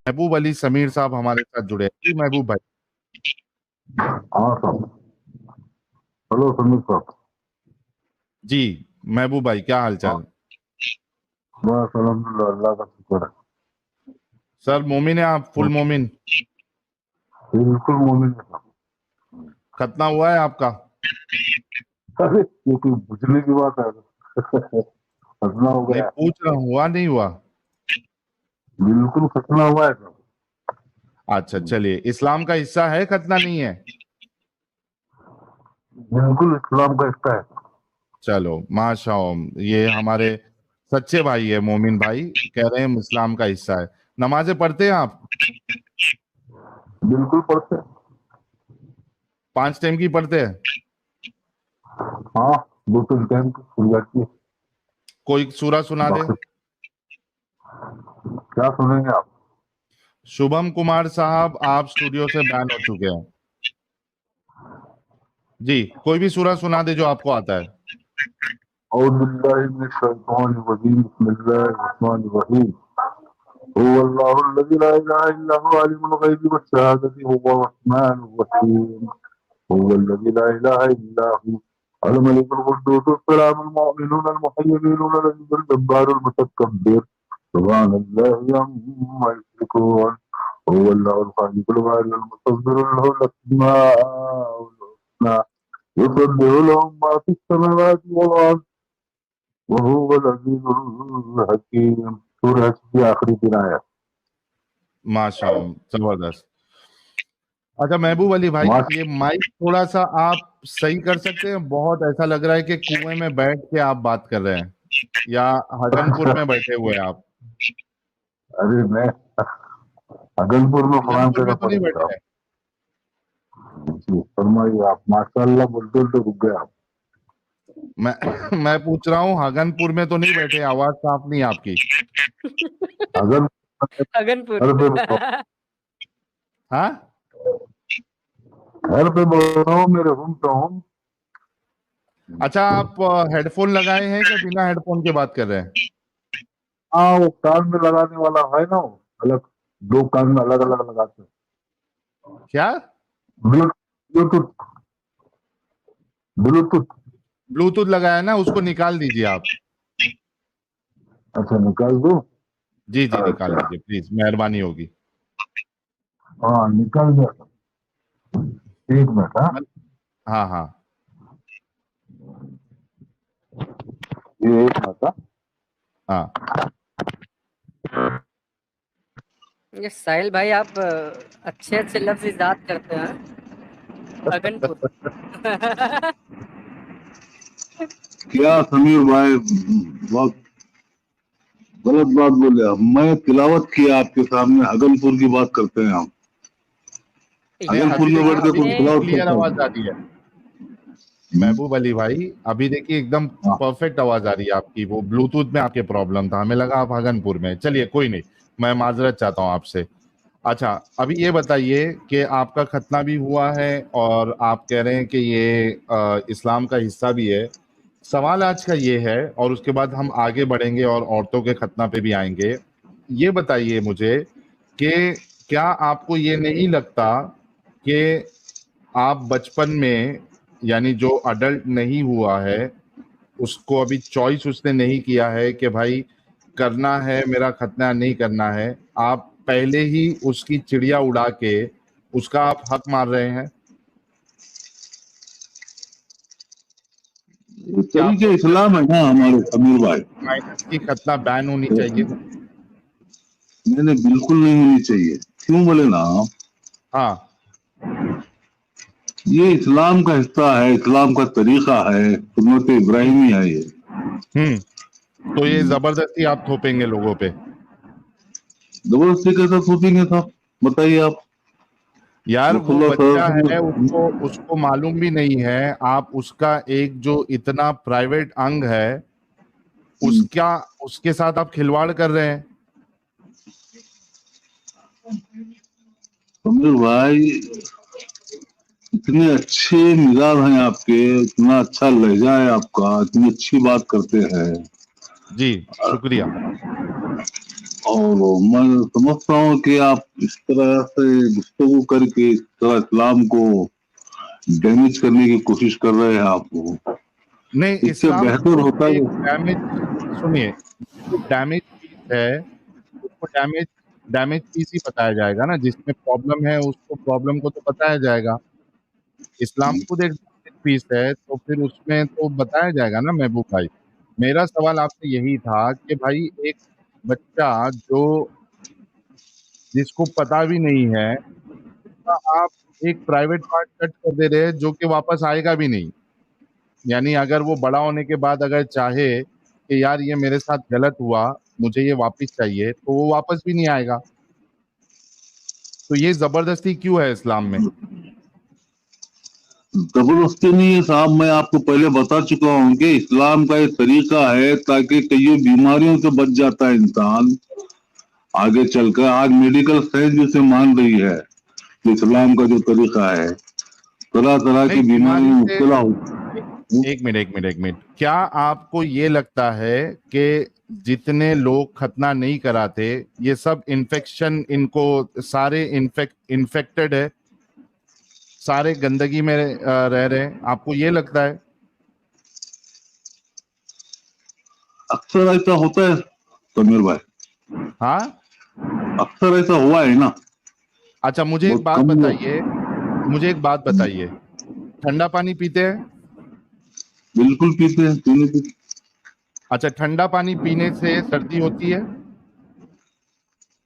महबूब अली समीर साहब हमारे साथ जुड़े हैं। जी महबूब भाई। हाँ साहब। हेलो समीर साहब। जी महबूब भाई, क्या हाल हाँ, चाल? बस अल्हम्दुलिल्लाह, अल्लाह का शुक्र है। सर मोमिन है आप? फुल मोमिन? बिल्कुल मोमिन है साहब। खतना हुआ है आपका? अरे ये कोई बुझने की बात है? खतना हो नहीं, गया। पूछ रहा हूँ, हुआ नहीं हुआ? बिल्कुल खतना हुआ है साहब। अच्छा चलिए, इस्लाम का हिस्सा है, खतना नहीं है? बिल्कुल इस्लाम का हिस्सा है। चलो माशाअल्लाह, ये हमारे सच्चे भाई है, मोमिन भाई कह रहे हैं इस्लाम का हिस्सा है। नमाजें पढ़ते हैं आप? बिल्कुल पढ़ते हैं। 5 टाइम की पढ़ते हैं? हाँ, दो तीन टाइम की खुल जाती है। कोई सूरा सुना दे। बाकी क्या सुनेंगे आप? शुभम कुमार साहब, आप स्टूडियो से बैन हो चुके हैं। जी, कोई भी सूरा सुना दे जो आपको आता है। औज़ु बिल्लाहि मिनश शैतानिर रजीम, बिस्मिल्लाहिर रहमानिर रहीम। हुवल्लाहु अल्लज़ी ला इलाहा इल्ला हुवा आलिमुल ग़ैबि वश्शहादति हुवर रहमानिर रहीम। हुवल्लज़ी ला इलाहा इल्ला हु अल-मलिकुल कुद्दूसुस सलामुल मुमिनुल मुहैमिनुल अज़ीज़ुल जब्बारुल मुतकब्बिर। सुब्हानल्लाहि अम्मा युश्रिकून। हुवल्लाहुल ख़ालिकुल बारिउल मुसव्विरु लहुल अस्माउल हुस्ना। युसब्बिहु लहु मा फ़िस समावाति वल अर्ज़ व हुवल अज़ीज़ुल हकीम। सूरह हज की आखिरी 3 आयत। माशाअल्लाह, जबरदस्त। अच्छा महबूब अली भाई, ये माइक थोड़ा सा आप सही कर सकते हैं? बहुत ऐसा लग रहा है कि कुएं में बैठ के आप बात कर रहे हैं, या हगनपुर में बैठे हुए हैं आप? अरे मैं अगलपुर में फलान हगनपुर में जगह तो पर नहीं हूँ बैठे साहब। हैं? जी फरमाइए आप। माशाअल्लाह बोलते बोलते रुक गए आप। मैं मैं पूछ रहा हूँ, हगनपुर में तो नहीं बैठे? आवाज साफ नहीं है आपकी। अगर अगनपुर। घर पे बैठा हाँ, घर पे बैठा हूँ, मेरे रूम पे हूँ। अच्छा आप हेडफोन लगाए हैं क्या बिना हेडफोन के बात कर रहे हैं? हाँ, वो कान में लगाने वाला है ना, वो अलग, 2 कान में अलग अलग लगाते हैं। क्या? ब्लूटूथ। ब्लूटूथ। ब्लूटूथ लगाया ना, उसको निकाल दीजिए आप। अच्छा निकाल दो। जी जी, निकाल अच्छा, दीजिए प्लीज, मेहरबानी होगी। हाँ निकाल दिया। 1 मिनट। हाँ, हाँ हाँ। ये 1 मिनट। हाँ। हाँ ये साहिल भाई, आप अच्छे अच्छे लफ्ज इजाद करते हैं। अगनपुर। क्या समीर भाई, बहुत गलत बात बोले आप। मैं तिलावत किया आपके सामने, अगलपुर की बात करते हैं आप। नहीं, अगलपुर अभी में देखिए, बैठ के अभी कोई देखिए तिलावत क्लियर करता आवाज आ है? रही है। महबूब अली भाई, अभी देखिए एकदम हाँ। परफेक्ट आवाज आ रही है आपकी। वो ब्लूटूथ में आपके प्रॉब्लम था, हमें लगा आप हगनपुर में। चलिए कोई नहीं, मैं माजरत चाहता हूँ आपसे। अच्छा, अभी ये बताइए कि आपका खतना भी हुआ है और आप कह रहे हैं कि ये इस्लाम का हिस्सा भी है। सवाल आज का ये है, और उसके बाद हम आगे बढ़ेंगे और औरतों के खतना पे भी आएंगे। ये बताइए मुझे कि क्या आपको ये नहीं लगता कि आप बचपन में, यानी जो अडल्ट नहीं हुआ है, उसको अभी चॉइस उसने नहीं किया है कि भाई करना है मेरा खतना, नहीं करना है, आप पहले ही उसकी चिड़िया उड़ा के उसका आप हक मार रहे हैं? ये क्या आप तरीके सोचते इस्लाम है ना हमारे समीर भाई। माइनस की खतना बैन होनी चाहिए? नहीं नहीं, बिल्कुल नहीं होनी चाहिए। क्यों बोले ना, हाँ। ये इस्लाम का हिस्सा है, इस्लाम का तरीका है, सुन्नत इब्राहिमी है ये। तो ये जबरदस्ती आप थोपेंगे लोगों पे? जबरदस्ती कैसे सोचेंगे साहब, बताइए आप। यार वो रसूलुल्लाह बच्चा सल्लल्लाहु है, अलैहि उसको वसल्लम। उसको मालूम भी नहीं है। आप उसका एक जो इतना प्राइवेट अंग है, उसका उसके साथ आप खिलवाड़ कर रहे हैं। समीर भाई, इतने अच्छे मिजाज हैं आपके, इतना अच्छा लहजा है आपका, इतनी अच्छी बात करते हैं। जी, शुक्रिया। और मैं समझता हूँ कि आप इस तरह से गुफ्तगू करके इस तरह इस्लाम को डैमेज करने की कोशिश कर रहे हैं आप। नहीं, इससे इस्लाम बेहतर को होता एक है। डैमेज, सुनिए, जो डैमेज पीस है उसको डैमेज डैमेज पीस ही बताया जाएगा ना, जिसमें प्रॉब्लम है उसको प्रॉब्लम को तो बताया जाएगा। इस्लाम खुद एक डैमेज पीस है तो फिर उसमें तो बताया जाएगा ना महबूब भाई। मेरा सवाल आपसे यही था कि भाई एक बच्चा जो जिसको पता भी नहीं है, उसका आप एक प्राइवेट पार्ट कट कर दे रहे हैं जो कि वापस आएगा भी नहीं। यानी अगर वो बड़ा होने के बाद अगर चाहे कि यार ये मेरे साथ गलत हुआ, मुझे ये वापस चाहिए, तो वो वापस भी नहीं आएगा। तो ये जबरदस्ती क्यों है इस्लाम में? जबरदस्ती नहीं है साहब, मैं आपको पहले बता चुका हूँ कि इस्लाम का एक तरीका है ताकि कई बीमारियों से बच जाता है इंसान आगे चलकर। आज मेडिकल साइंस भी इसे मान रही है कि इस्लाम का जो तरीका है, तरह तरह नहीं, की बीमारी बीमारी में से मुब्तला हो। एक मिनट, क्या आपको ये लगता है कि जितने लोग खतना नहीं कराते ये सब इन्फेक्शन, इनको सारे इन्फेक्टेड है, सारे गंदगी में रह रहे हैं, आपको ये लगता है? अक्सर ऐसा होता है तमीर भाई, हाँ। अक्सर ऐसा हुआ है ना। अच्छा, बहुत कम लोग। मुझे एक बात बताइए, ठंडा पानी पीते हैं? बिल्कुल पीते हैं, क्यों नहीं पीते। अच्छा, ठंडा पानी पीने से सर्दी होती है?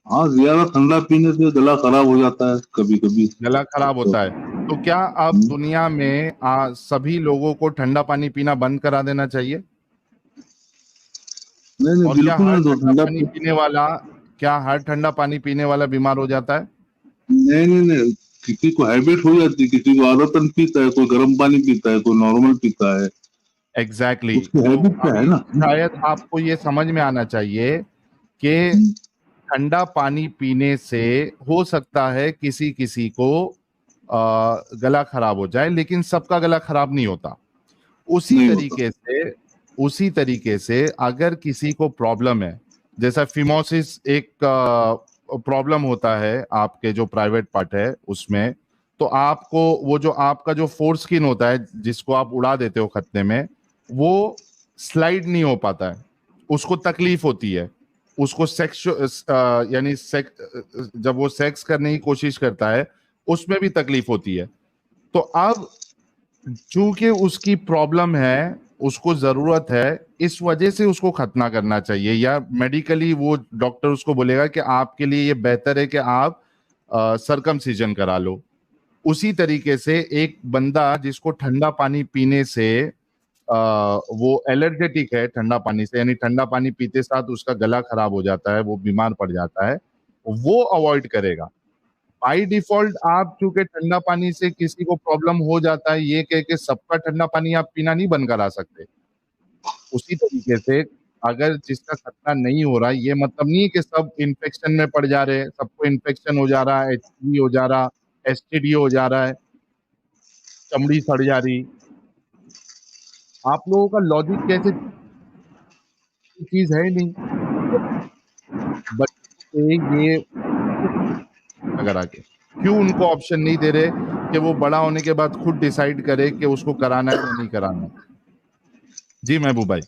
हाँ, ज्यादा ठंडा पीने से गला खराब हो जाता है कभी कभी। गला खराब तो होता है? तो क्या अब दुनिया में सभी लोगों को ठंडा पानी पीना बंद करा देना चाहिए? नहीं नहीं, और बिल्कुल नहीं, तो ठंडा। क्या हर ठंडा पानी पीने वाला बीमार हो जाता है? नहीं नहीं नहीं, किसी को हैबिट हो जाती है, किसी को आदतन पीता है, कोई गर्म पानी पीता है, कोई नॉर्मल पीता है। एग्जैक्टली उसकी तो हैबिट क्या है अभी ना। शायद आपको ये समझ में आना चाहिए कि ठंडा पानी पीने से हो सकता है किसी किसी को गला खराब हो जाए, लेकिन सबका गला खराब नहीं होता। उसी नहीं होता। तरीके से उसी तरीके से अगर किसी को प्रॉब्लम है, जैसा फिमोसिस एक प्रॉब्लम होता है आपके जो प्राइवेट पार्ट है उसमें, तो आपको वो जो आपका जो फोर स्किन होता है जिसको आप उड़ा देते हो खतने में, वो स्लाइड नहीं हो पाता है, उसको तकलीफ होती है। उसको सेक्स यानी जब वो सेक्स करने की कोशिश करता है उसमें भी तकलीफ होती है। तो अब चूंकि उसकी प्रॉब्लम है, उसको जरूरत है, इस वजह से उसको खतना करना चाहिए, या मेडिकली वो डॉक्टर उसको बोलेगा कि आपके लिए ये बेहतर है कि आप सरकमसिजन करा लो। उसी तरीके से एक बंदा जिसको ठंडा पानी पीने से वो एलर्जेटिक है ठंडा पानी से, यानी ठंडा पानी पीते साथ उसका गला खराब हो जाता है, वो बीमार पड़ जाता है, वो अवॉइड करेगा। बाई डिफॉल्ट आप चूंकि ठंडा पानी से किसी को प्रॉब्लम हो जाता है ये कह के सबका ठंडा पानी आप पीना नहीं बंद करा सकते। उसी तरीके से अगर जिसका खतरा नहीं हो रहा, ये मतलब नहीं है कि सब इन्फेक्शन में पड़ जा रहे हैं, सबको इन्फेक्शन हो जा रहा है, एचपीवी हो जा रहा, एसटीडी हो जा रहा है, चमड़ी सड़ जा रही। आप लोगों का लॉजिक कैसे, चीज है ही नहीं। बच्चे ये अगर आके क्यों उनको ऑप्शन नहीं दे रहे कि वो बड़ा होने के बाद खुद डिसाइड करे कि उसको कराना है या नहीं कराना है? जी महबूब भाई।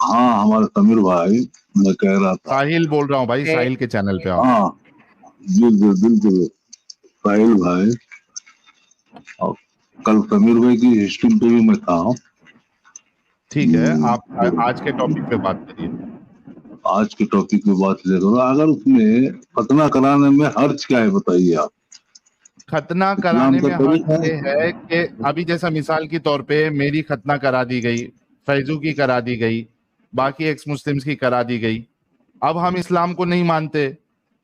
हाँ, हमारे तमीर भाई, मैं कह रहा था। साहिल बोल रहा हूँ भाई, ए, साहिल के चैनल पे आओ। हाँ, बिल्कुल बिल्कुल साहिल भाई। और कल तमीर भाई की हिस्ट्री पे भी मैं था। ठीक है, आप आज के टॉपिक पे बात करिए। आज के टॉपिक पे बात करो, अगर उसमें खतना कराने में हर्ज क्या है बताइए आप। खतना इस्लाम कराने का में हर्ज तरीका ये है। है कि अभी जैसा मिसाल के तौर पे मेरी खतना करा दी गई, फैजू की करा दी गई, बाकी एक्स मुस्लिम्स की करा दी गई। अब हम इस्लाम को नहीं मानते,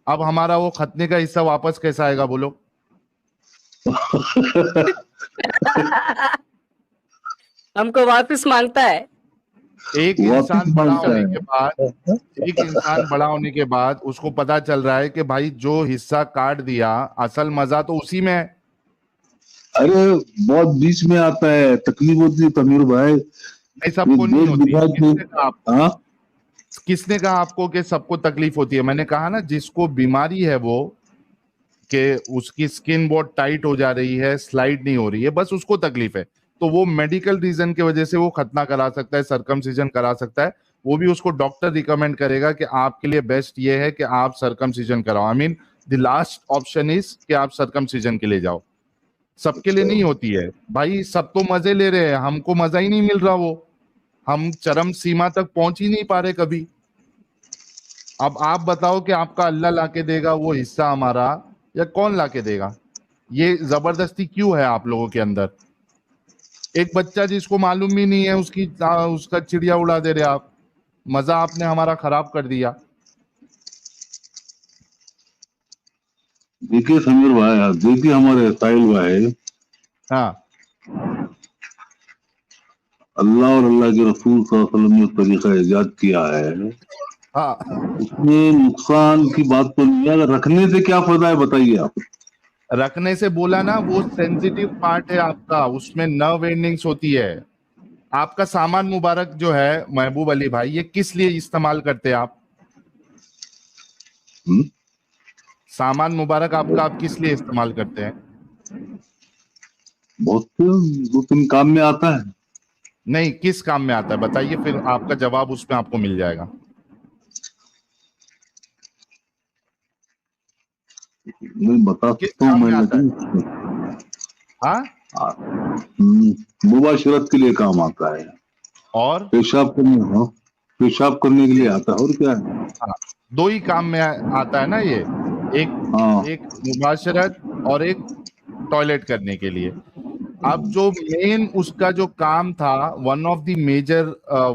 अब हमारा वो खतने का हिस्सा वापस कैसा आएगा बोलो? हमको वापस मांगता है। एक वापिस इंसान बड़ा मांगता होने के बाद है। एक इंसान बड़ा होने के बाद उसको पता चल रहा है कि भाई जो हिस्सा काट दिया, असल मजा तो उसी में है। अरे बहुत बीच में आता है, तकलीफ होती है तमीर भाई। नहीं, ये सबको नहीं देश होती, विभाग की। किसने कहा आपको? हाँ, किसने कहा आपको कि सबको तकलीफ होती है? मैंने कहा ना, जिसको बीमारी है वो कि उसकी स्किन बहुत टाइट हो जा रही है, स्लाइड नहीं हो रही है, बस उसको तकलीफ है, तो वो मेडिकल रीजन की वजह से वो खतना करा सकता है, सर्कमसिजन करा सकता है। वो भी उसको डॉक्टर रिकमेंड करेगा कि आपके लिए बेस्ट ये है कि आप सर्कमसिजन कराओ। I mean the last option is कि आप सर्कमसिजन के लिए जाओ। सबके लिए नहीं होती है भाई, सब तो मजे ले रहे हैं, हमको मजा ही नहीं मिल रहा। वो हम चरम सीमा तक पहुंच ही नहीं पा रहे कभी। अब आप बताओ कि आपका अल्लाह लाके देगा वो हिस्सा हमारा, या कौन लाके देगा? ये जबरदस्ती क्यों है आप लोगों के अंदर? एक बच्चा जिसको मालूम भी नहीं है, उसका चिड़िया उड़ा दे रहे आप। मजा आपने हमारा खराब कर दिया। देखिए समीर भाई, देखिए हमारे साहिल भाई, हाँ, अल्लाह और अल्लाह के रसूल सल्लल्लाहु अलैहि वसल्लम ने तरीका इजाद किया है, हाँ। उसमें नुकसान की बात तो नहीं है। अगर रखने से क्या फायदा है बताइए आप। रखने से बोला ना, वो सेंसिटिव पार्ट है आपका, उसमें नर्व एंडिंग्स होती है। आपका सामान मुबारक जो है महबूब अली भाई, ये किस लिए इस्तेमाल करते हैं आप? सामान मुबारक आपका आप किस लिए इस्तेमाल करते हैं? बहुत दो तीन काम में आता है। नहीं, किस काम में आता है बताइए, फिर आपका जवाब उसमें आपको मिल जाएगा। मैं बता किस सकता हूँ काम मैं, में आता है? लेकिन हाँ, मुबाशरत के लिए काम आता है, और पेशाब करने के लिए आता है, और क्या है। हाँ, दो ही काम में आता है ना ये, एक हाँ, एक मुबाशरत और एक टॉयलेट करने के लिए। अब जो मेन उसका जो काम था, one of the major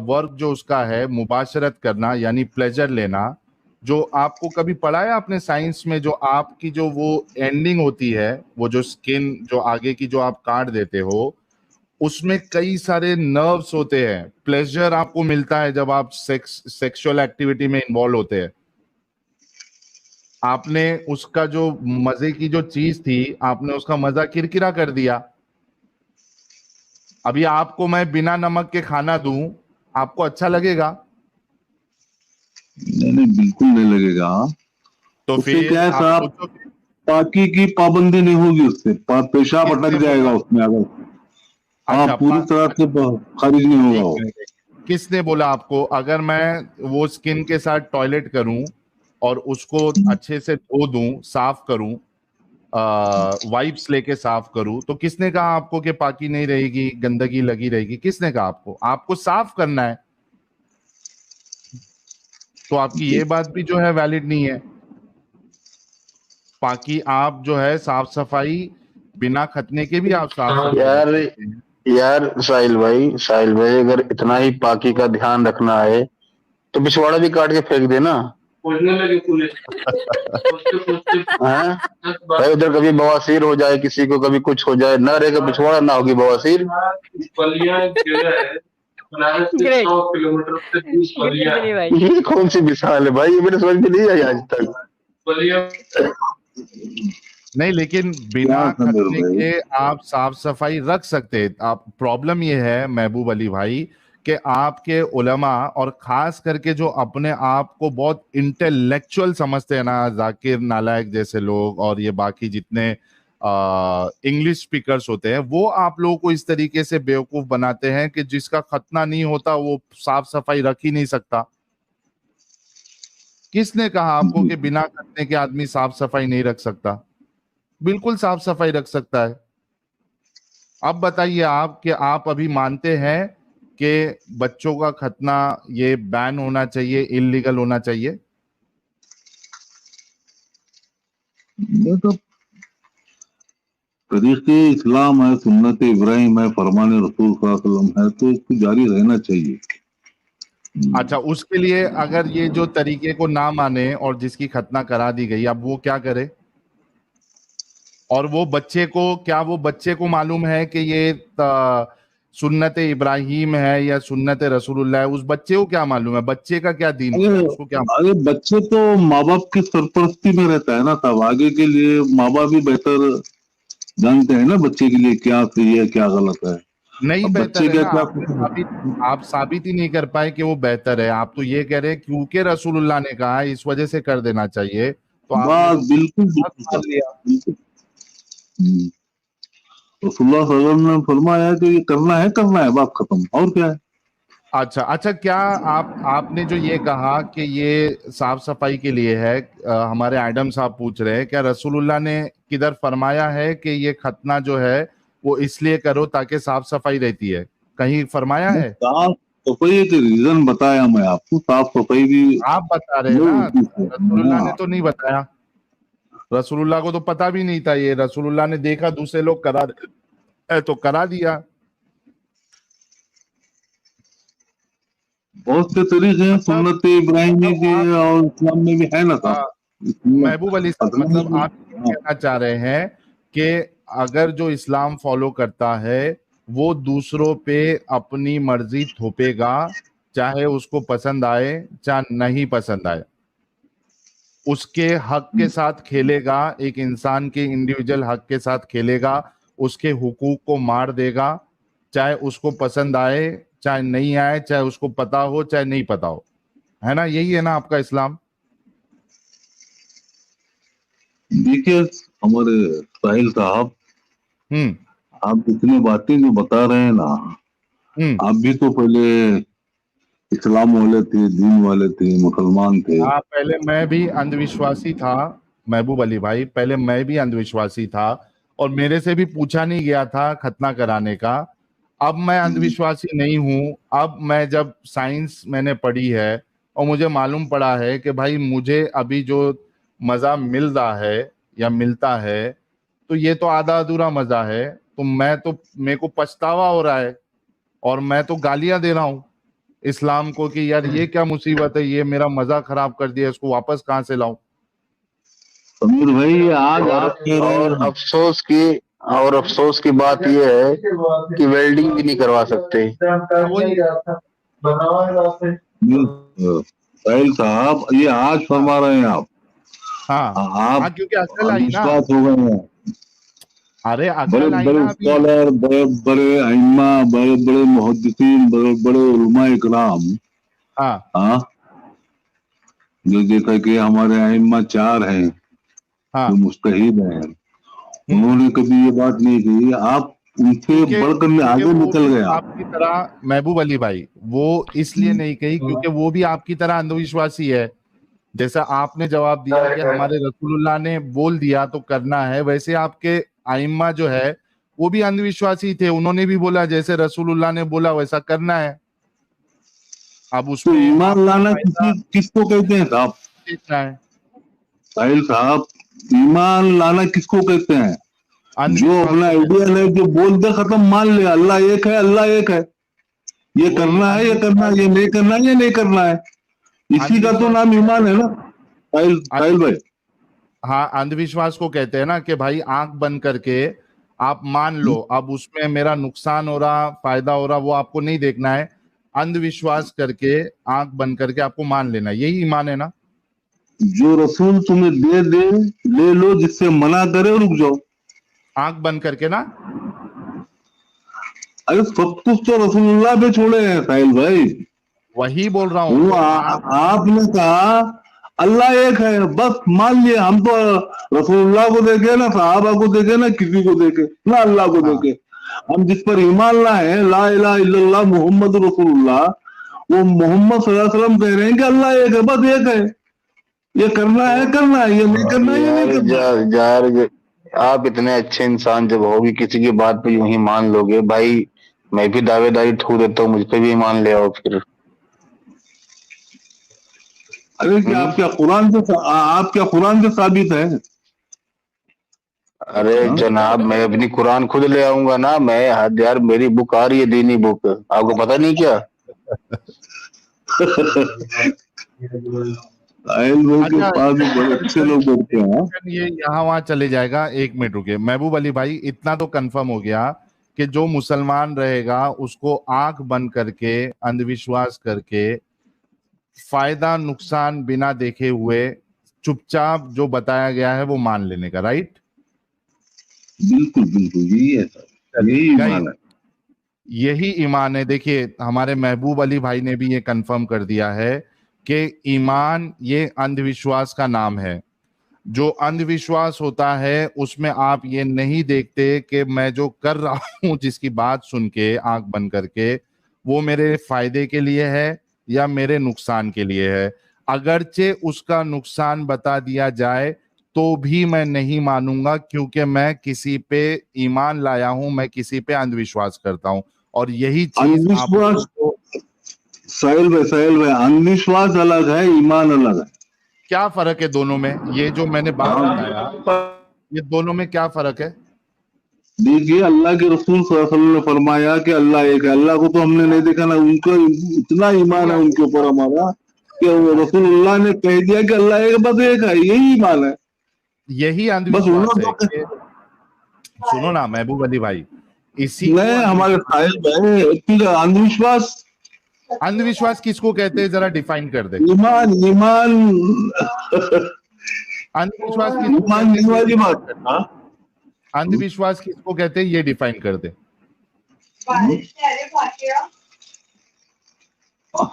work जो उसका है मुबाशरत करना, यानी प्लेजर लेना, जो आपको कभी पढ़ा है आपने साइंस में, जो आपकी जो वो एंडिंग होती है, वो जो स्किन जो आगे की जो आप काट देते हो, उसमें कई सारे नर्व्स होते हैं। प्लेजर आपको मिलता है जब आप सेक्सुअल एक्टिविटी में इन्वॉल्व होते हैं। आपने उसका जो मजे की जो चीज थी, आपने उसका मजा किरकिरा कर दिया। अभी आपको मैं बिना नमक के खाना दूं, आपको अच्छा लगेगा? नहीं बिल्कुल नहीं लगेगा। तो उससे क्या फिर है आप साहब, सोचो पाकी की पाबंदी नहीं होगी, उससे पेशाब किसने अटक जाएगा बोला? उसमें अगर। हाँ, अच्छा, पूरी तरह से खारिज नहीं होगा एक वो। मिनट, किसने बोला आपको अगर मैं वो स्किन के साथ टॉयलेट करूं और उसको अच्छे से धो दूं, साफ करूं, वाइप्स लेके साफ करूं, तो किसने कहा आपको कि पाकी नहीं रहेगी, गंदगी लगी रहेगी? किसने कहा आपको? आपको साफ करना है, तो आपकी ये बात भी जो है वैलिड नहीं है। बाकी आप जो है साफ सफाई बिना खतने के भी आप साफ सफाई रख यार सकते हैं। यार साहिल भाई, अगर इतना ही पाकी का ध्यान रखना है तो पिछवाड़ा भी काट के फेंक देना। पूछने लगे पुलिस हाँ? भाई उधर कभी बवासीर हो जाए किसी को, कभी कुछ हो जाए, ना रहेगा पिछवाड़ा ना होगी बवासीर। बलिया जगह है बनारस से ग्रेट 100 किलोमीटर से 20 बलिया ग्रेट भाई। ये कौन सी मिसाल है भाई, ये मेरे समझ में नहीं आई आज तक। बलिया नहीं, लेकिन क्या बिना समीर खतने भाई, के आप साफ सफाई रख सकते हैं। आप प्रॉब्लम ये है महबूब अली भाई कि आपके उलमा और खास करके जो अपने आप को बहुत इंटेलेक्चुअल समझते हैं ना, जाकिर नालायक जैसे लोग और ये बाकी जितने इंग्लिश स्पीकर्स होते हैं, वो आप लोगों को इस तरीके से बेवकूफ बनाते हैं कि जिसका खतना नहीं होता वो साफ सफाई रख ही नहीं सकता। किसने कहा आपको कि बिना खतने के आदमी साफ सफाई नहीं रख सकता? बिल्कुल साफ सफाई रख सकता है। अब बताइए आप कि आप अभी मानते हैं कि बच्चों का खतना ये बैन होना चाहिए, इलीगल होना चाहिए? ये तो तरीके इस्लाम है, सुन्नत इब्राहिम है, फरमान रसूल सल्लल्लाहु अलैहि वसल्लम है, तो इसको जारी रहना चाहिए। अच्छा, उसके लिए अगर ये जो तरीके को ना माने और जिसकी खतना करा दी गई, अब वो क्या करे? और वो बच्चे को, क्या वो बच्चे को मालूम है कि ये सुन्नत इब्राहिम है या सुन्नत रसूलुल्लाह है? उस बच्चे को क्या मालूम है? बच्चे का क्या दीन अरे है, उसको क्या? अरे बच्चे तो माँ बाप की सरपरस्ती में रहता है ना साहब, आगे के लिए माँ बाप भी बेहतर जानते हैं ना बच्चे के लिए क्या सही है क्या गलत है। नहीं अब बेहतर बच्चे है क्या ना, क्या आप साबित ही नहीं कर पाए कि वो बेहतर है। आप तो ये कह रहे हैं क्योंकि रसूलुल्लाह ने कहा है, इस वजह से कर देना चाहिए, तो आपने तो बस बिल्कुल हक बिल्कुल मान सर, लिया। बिल्कुल। रसूलुल्लाह सल्लल्लाहु अलैहि वसल्लम ने फरमाया कि ये करना है, बात खत्म, और क्या है। अच्छा अच्छा, क्या आपने जो ये कहा कि ये साफ सफाई के लिए है, हमारे एडम साहब पूछ रहे हैं क्या रसूलुल्लाह ने किधर फरमाया है कि ये खतना जो है वो इसलिए करो ताकि साफ सफाई रहती है, कहीं फरमाया बस है? साफ सफाई के रीजन बताया मैं आपको, साफ सफाई भी आप बता रहे हैं ये ना, उद्देश्य है। रसूलुल्लाह ने हाँ, तो नहीं बताया। रसूलुल्लाह को तो पता भी नहीं था ये, रसूलुल्लाह ने देखा दूसरे लोग करा रहे हैं, तो करा दिया। बहुत से तरीके हैं मतलब सुन्नत इब्राहिमी मतलब के, आप और इस्लाम में भी है ना आ, साहब, इसमें महबूब अली साहब, खतना मतलब में आप ये हाँ, कहना चाह रहे हैं कि अगर जो इस्लाम फॉलो करता है वो दूसरों पे अपनी मर्जी थोपेगा, चाहे उसको पसंद आए चाहे नहीं पसंद आए, उसके हक के साथ खेलेगा, एक इंसान के इंडिविजुअल हक के साथ खेलेगा, उसके हुकूक को मार देगा, चाहे उसको पसंद आए चाहे नहीं आए, चाहे उसको पता हो चाहे नहीं पता हो, है ना? यही है ना आपका इस्लाम? देखिए हमारे साहिल साहब, हम्म आप इतनी बातें जो बता रहे हैं ना, हम्म। आप भी तो पहले इस्लाम वाले थे, दीन वाले थे, मुसलमान थे। हाँ, पहले मैं भी अंधविश्वासी था महबूब अली भाई, पहले मैं भी अंधविश्वासी था और मेरे से भी पूछा नहीं गया था खतना कराने का। अब मैं अंधविश्वासी नहीं हूँ। अब मैं जब साइंस मैंने पढ़ी है और मुझे मालूम पड़ा है कि भाई मुझे अभी जो मज़ा मिल रहा है या मिलता है, तो ये तो आधा अधूरा मज़ा है, तो मेरे को पछतावा हो रहा है और मैं तो गालियां दे रहा हूँ इस्लाम को कि यार ये क्या मुसीबत है, ये मेरा मजा खराब कर दिया, इसको वापस कहाँ से लाऊं? समीर भाई, आज और आप कह रहे और हैं, अफसोस की बात यह है कि वेल्डिंग भी नहीं करवा सकते। हाँ, वही। साहिल साहब ये आज हाँ फरमा रहे हैं आप। हाँ हाँ, आप क्योंकि अकल आई ना। अंधविश्वास हो गए हैं। अरे बड़े अकल आई बड़े ना अभी। स्कॉलर, बड़े बड़े अइम्मा, बड़े बड़े मुहद्दिसीन, बड़े बड़े उलमा इकराम, हाँ हाँ, जो देखा कि हमारे अइम्मा चार हैं जो हाँ। मुस्तहिद हैं, हम्म। उन्होंने कभी ये बात नहीं कही। आप उनसे क्योंकि बढ़कर क्योंकि आगे वो निकल भी गए आप। आपकी तरह महबूब अली भाई, वो इसलिए नहीं कही क्योंकि वो भी आपकी तरह अंधविश्वासी है। जैसा आपने जवाब दिया कि हमारे रसूलुल्लाह ने बोल दिया तो करना है, वैसे आपके आइम्मा जो है वो भी अंधविश्वासी थे, उन्होंने भी बोला जैसे रसूलुल्लाह ने बोला वैसा करना है। अब तो उसमें ईमान आपको लाना फायदा किसको कहते हैं साहब? देखना है। साहिल साहब, ईमान लाना किसको कहते हैं? जो अंधविश्वास अपना को कहते आइडिया है, जो बोल दे खत्म, मान ले अल्लाह एक है, अल्लाह एक है, ये हैं। वही करना है, ये करना है, अंधविश्वास। ये नहीं करना है, ये नहीं करना है, इसी का तो अंधविश्वास नाम को ईमान कहते है हैं। ना साहिल साहिल भाई। हाँ, अंधविश्वास को कहते हैं ना कि भाई आंख बंद करके आप मान लो, अब उसमें मेरा नुकसान हो रहा फायदा हो रहा वो आपको नहीं देखना है, अंधविश्वास करके आंख बंद करके आपको मान लेना, यही ईमान है ना? जो रसूल तुम्हें दे दे ले लो, जिससे मना करे रुक जाओ। आंख बंद करके ना। अरे सब कुछ तो रसूलुल्लाह पे छोड़े हैं साहिल भाई। वही बोल रहा हूं, वो तो आंख। आपने कहा अल्लाह एक है, बस मान लिए हम तो। रसूलुल्लाह को देखे ना, सहाबा को देखे ना, किसी को देखे ना, अल्लाह को हाँ, देखे। हम जिस पर ईमान लाए हैं, ला इलाहा इल्लल्लाह मोहम्मद रसूलुल्लाह, वो मोहम्मद सल्लल्लाहु अलैहि वसल्लम कह रहे हैं कि अल्लाह एक है, बस एक है, ये तो करना है, ये नहीं करना है, ये नहीं यार करना है। यार, आप इतने अच्छे इंसान जब होगी किसी की बात पे यूं ही मान लोगे भाई, मैं भी दावेदारी ठोक देता हूँ, मुझ पे भी मान ले आओ फिर। अरे क्या हम्म। आप क्या कुरान से साबित है? अरे हाँ? जनाब, मैं अपनी कुरान खुद ले आऊंगा ना, मैं हद यार, मेरी बुक आ रही है, दीनी बुक, आपको पता नहीं क्या? साहिल भाई के अच्छा, पास भी बड़े अच्छे लोग बैठते हैं, हाँ? डिस्कशन ये यहाँ वहां चले जाएगा। एक मिनट रुके महबूब अली भाई, इतना तो कंफर्म हो गया कि जो मुसलमान रहेगा उसको आंख बंद करके अंधविश्वास करके फायदा नुकसान बिना देखे हुए चुपचाप जो बताया गया है वो मान लेने का, राइट? बिल्कुल बिल्कुल, यही है सर, चलिए यही गाइस, ईमान है। यही ईमान है। देखिए हमारे महबूब अली भाई ने भी ये कंफर्म कर दिया है कि ईमान ये अंधविश्वास का नाम है। जो अंधविश्वास होता है उसमें आप ये नहीं देखते कि मैं जो कर रहा हूं जिसकी बात सुन के आंख बंद करके, वो मेरे फायदे के लिए है या मेरे नुकसान के लिए है। अगरचे उसका नुकसान बता दिया जाए तो भी मैं नहीं मानूंगा, क्योंकि मैं किसी पे ईमान लाया हूं, मैं किसी पे अंधविश्वास करता हूं। और यही चीज आप अंधविश्वास, साहिल भाई अंधविश्वास अलग है, ईमान अलग है। क्या फर्क है दोनों में? ये जो मैंने बात बताया, हाँ, ये दोनों में क्या फर्क है? देखिए अल्लाह के रसूल सल्लल्लाहु अलैहि वसल्लम ने फरमाया कि अल्लाह एक है। अल्लाह को तो हमने नहीं देखा ना, उनका इतना ईमान है उनके ऊपर हमारा कि वो रसूलुल्लाह ने कह दिया कि अल्लाह एक, बस एक है, यही ईमान है। यही बस अंधविश्वास है उन्होंने कि, सुनो ना महबूब अली भाई, इसी को नहीं, हमारे अंधविश्वास, साहिल भाई फिर अंधविश्वास, अंधविश्वास किसको कहते हैं, जरा डिफाइन कर दे। ईमान ईमान अंधविश्वास किसको ईमान कहते नहीं हैं ये वाली डिफाइन बात कर है। दे। हाँ, अंधविश्वास किसको कहते हैं ये डिफाइन कर दे।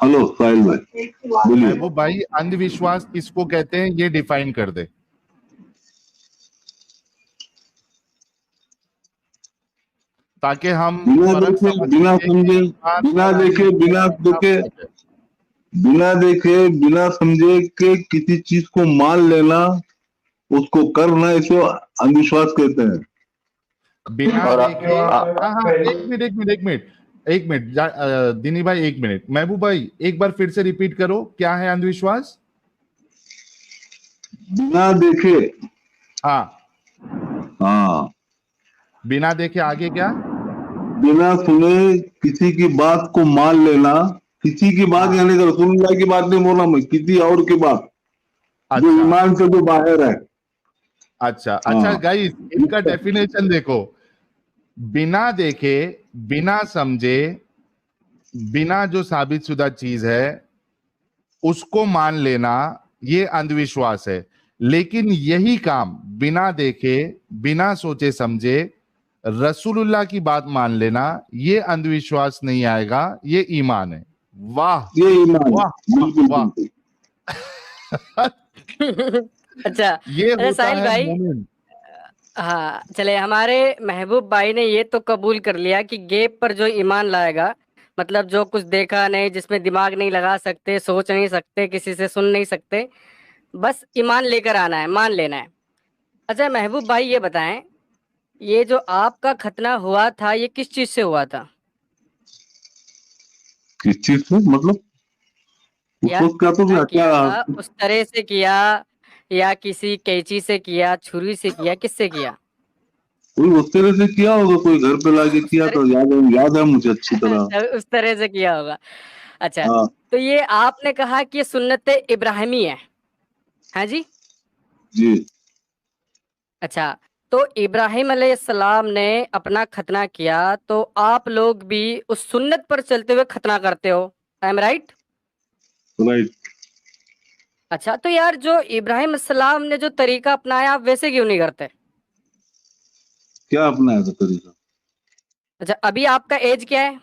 हेलो साहिल भाई, बोलिए। महबूब भाई, अंधविश्वास किसको कहते हैं ये डिफाइन कर दे। ताकि हम बिना फर्क देखे, समझ बिना सके कि समझे, ईमान बिना और देखे, बिना अंधविश्वास में क्या देखे, फर्क है। बिना देखे, बिना समझे के किसी चीज को मान लेना, उसको करना, इसको अंधविश्वास कहते हैं। बिना और देखे, हाँ हाँ, एक मिनट एक मिनट एक मिनट एक मिनट दिनी भाई, एक मिनट। महबूब भाई एक बार फिर से रिपीट करो, क्या है अंधविश्वास? बिना देखे, हाँ, हाँ, बिना देखे आगे क्या? बिना सुने किसी की बात को मान लेना। किसी की बात हाँ, यानी कि रसूलुल्लाह की बात नहीं बोला मैं, किसी और की बात जो अच्छा ईमान से जो बाहर है। अच्छा अच्छा हाँ, गाइस, इसका डेफिनेशन देखो। बिना देखे, बिना समझे, बिना जो साबितशुदा चीज है उसको मान लेना, ये अंधविश्वास है। लेकिन यही काम बिना देखे, बिना सोचे समझे रसूलुल्लाह की बात मान लेना, ये अंधविश्वास नहीं आएगा, ये ईमान है। वाह ये ईमान है, वाह वाह बिल्कुल वाह। बिल्कुल। अच्छा ये अच्छा होता साहिल है भाई, मोमिन। हाँ चले, हमारे महबूब भाई ने ये तो कबूल कर लिया कि गैब पर जो ईमान लाएगा, मतलब जो कुछ देखा नहीं, जिसमें दिमाग नहीं लगा सकते, सोच नहीं सकते, किसी से सुन नहीं सकते, बस ईमान लेकर आना है, मान लेना है। अच्छा महबूब भाई ये बताएं, ये जो आपका खतना हुआ था ये किस चीज से हुआ था? किस चीज से मतलब? उस यार वक्त क्या तो खतना क्या? किया उस तरह से किया, या किसी कैंची से किया, छुरी से किया, किससे किया? कोई उस तरह से किया होगा, कोई घर पे लाके उस किया, तरह तो याद है मुझे अच्छी तरह। अच्छा, उस तरह से किया होगा। अच्छा, हाँ तो ये आपने कहा कि ये सुन्नत इब्राहिमी है, हाँ जी? जी। अच्छा, तो इब्राहिम अलैहिस्सलाम ने अपना खतना किया, तो आप लोग भी उस सुन्नत पर चलते हुए खतना करते हो, आई एम राइट? राइट। अच्छा, तो यार जो इब्राहिम अलैहिस्सलाम ने जो तरीका अपनाया, आप वैसे क्यों नहीं करते? क्या अपनाया था तरीका? अच्छा, अभी आपका एज क्या है?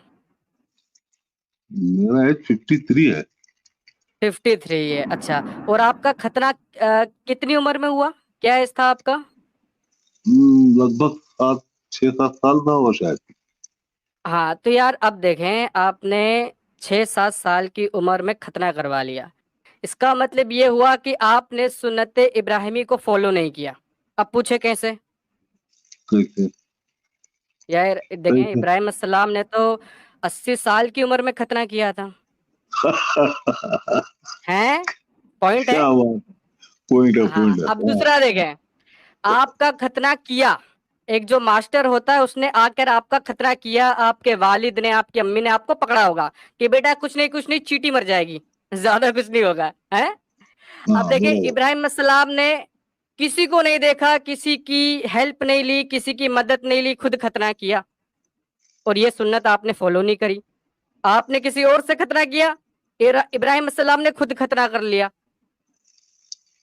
मेरा एज 53 है। 53 है, अच्छा। और आपका खतना कितनी उम्र में हुआ? क्या एज था आपका? लगभग 6-7 साल था वो शायद। हाँ, तो यार अब देखें, आपने 6-7 साल की उम्र में खतना करवा लिया, इसका मतलब ये हुआ कि आपने सुन्नत इब्राहिमी को फॉलो नहीं किया। अब पूछे कैसे? कैसे? यार देखें, कैसे? इब्राहिम अस्सलाम ने तो 80 साल की उम्र में खतना किया था, हैं? पॉइंट क्या है। हुआ? पॉइंट है, हाँ, पॉइंट है, अब हाँ। दूसरा देखें, आपका खतना किया, एक जो मास्टर होता है उसने आकर आपका खतना किया, आपके वालिद ने, आपकी अम्मी ने आपको पकड़ा होगा कि बेटा कुछ नहीं चींटी मर जाएगी, ज्यादा कुछ नहीं होगा, है? अब हाँ देखिए, बराबर। इब्राहिम सलाम ने किसी को नहीं देखा, किसी की हेल्प नहीं ली, किसी की मदद नहीं ली, खुद खतना किया, और ये सुन्नत आपने फॉलो नहीं करी। आपने किसी और से खतना किया, इब्राहिम सलाम ने खुद खतना कर लिया,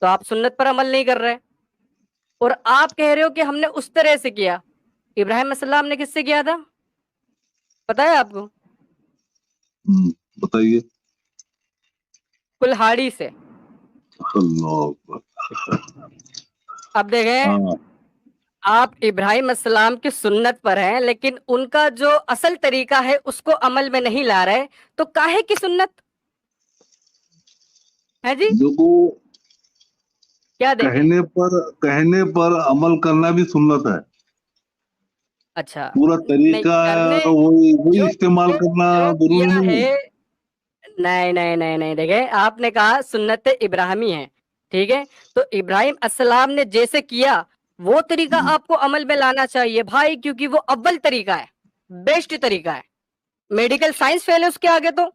तो आप सुन्नत पर अमल नहीं कर रहे। और आप कह रहे हो कि हमने उस तरह से किया, इब्राहिम सलाम ने किससे किया था? पता है आपको? बताइए। कुल्हाड़ी से। अल्लाह अकबर। अब देखें, हाँ, आप इब्राहिम अस्सलाम की सुन्नत पर हैं, लेकिन उनका जो असल तरीका है उसको अमल में नहीं ला रहे, तो काहे की सुन्नत है जी? देखो, क्या देखें? कहने पर अमल करना भी सुन्नत है। अच्छा, पूरा नहीं तरीका करने, वही वही जो इस्तेमाल करना जो जरूरी किया नहीं है, है। नहीं नहीं नहीं नहीं, देखे आपने कहा सुन्नत इब्राहिमी है, ठीक है, तो इब्राहिम अस्सलाम ने जैसे किया वो तरीका आपको अमल में लाना चाहिए भाई, क्योंकि वो अव्वल तरीका है, बेस्ट तरीका है। मेडिकल साइंस फेल है उसके आगे तो।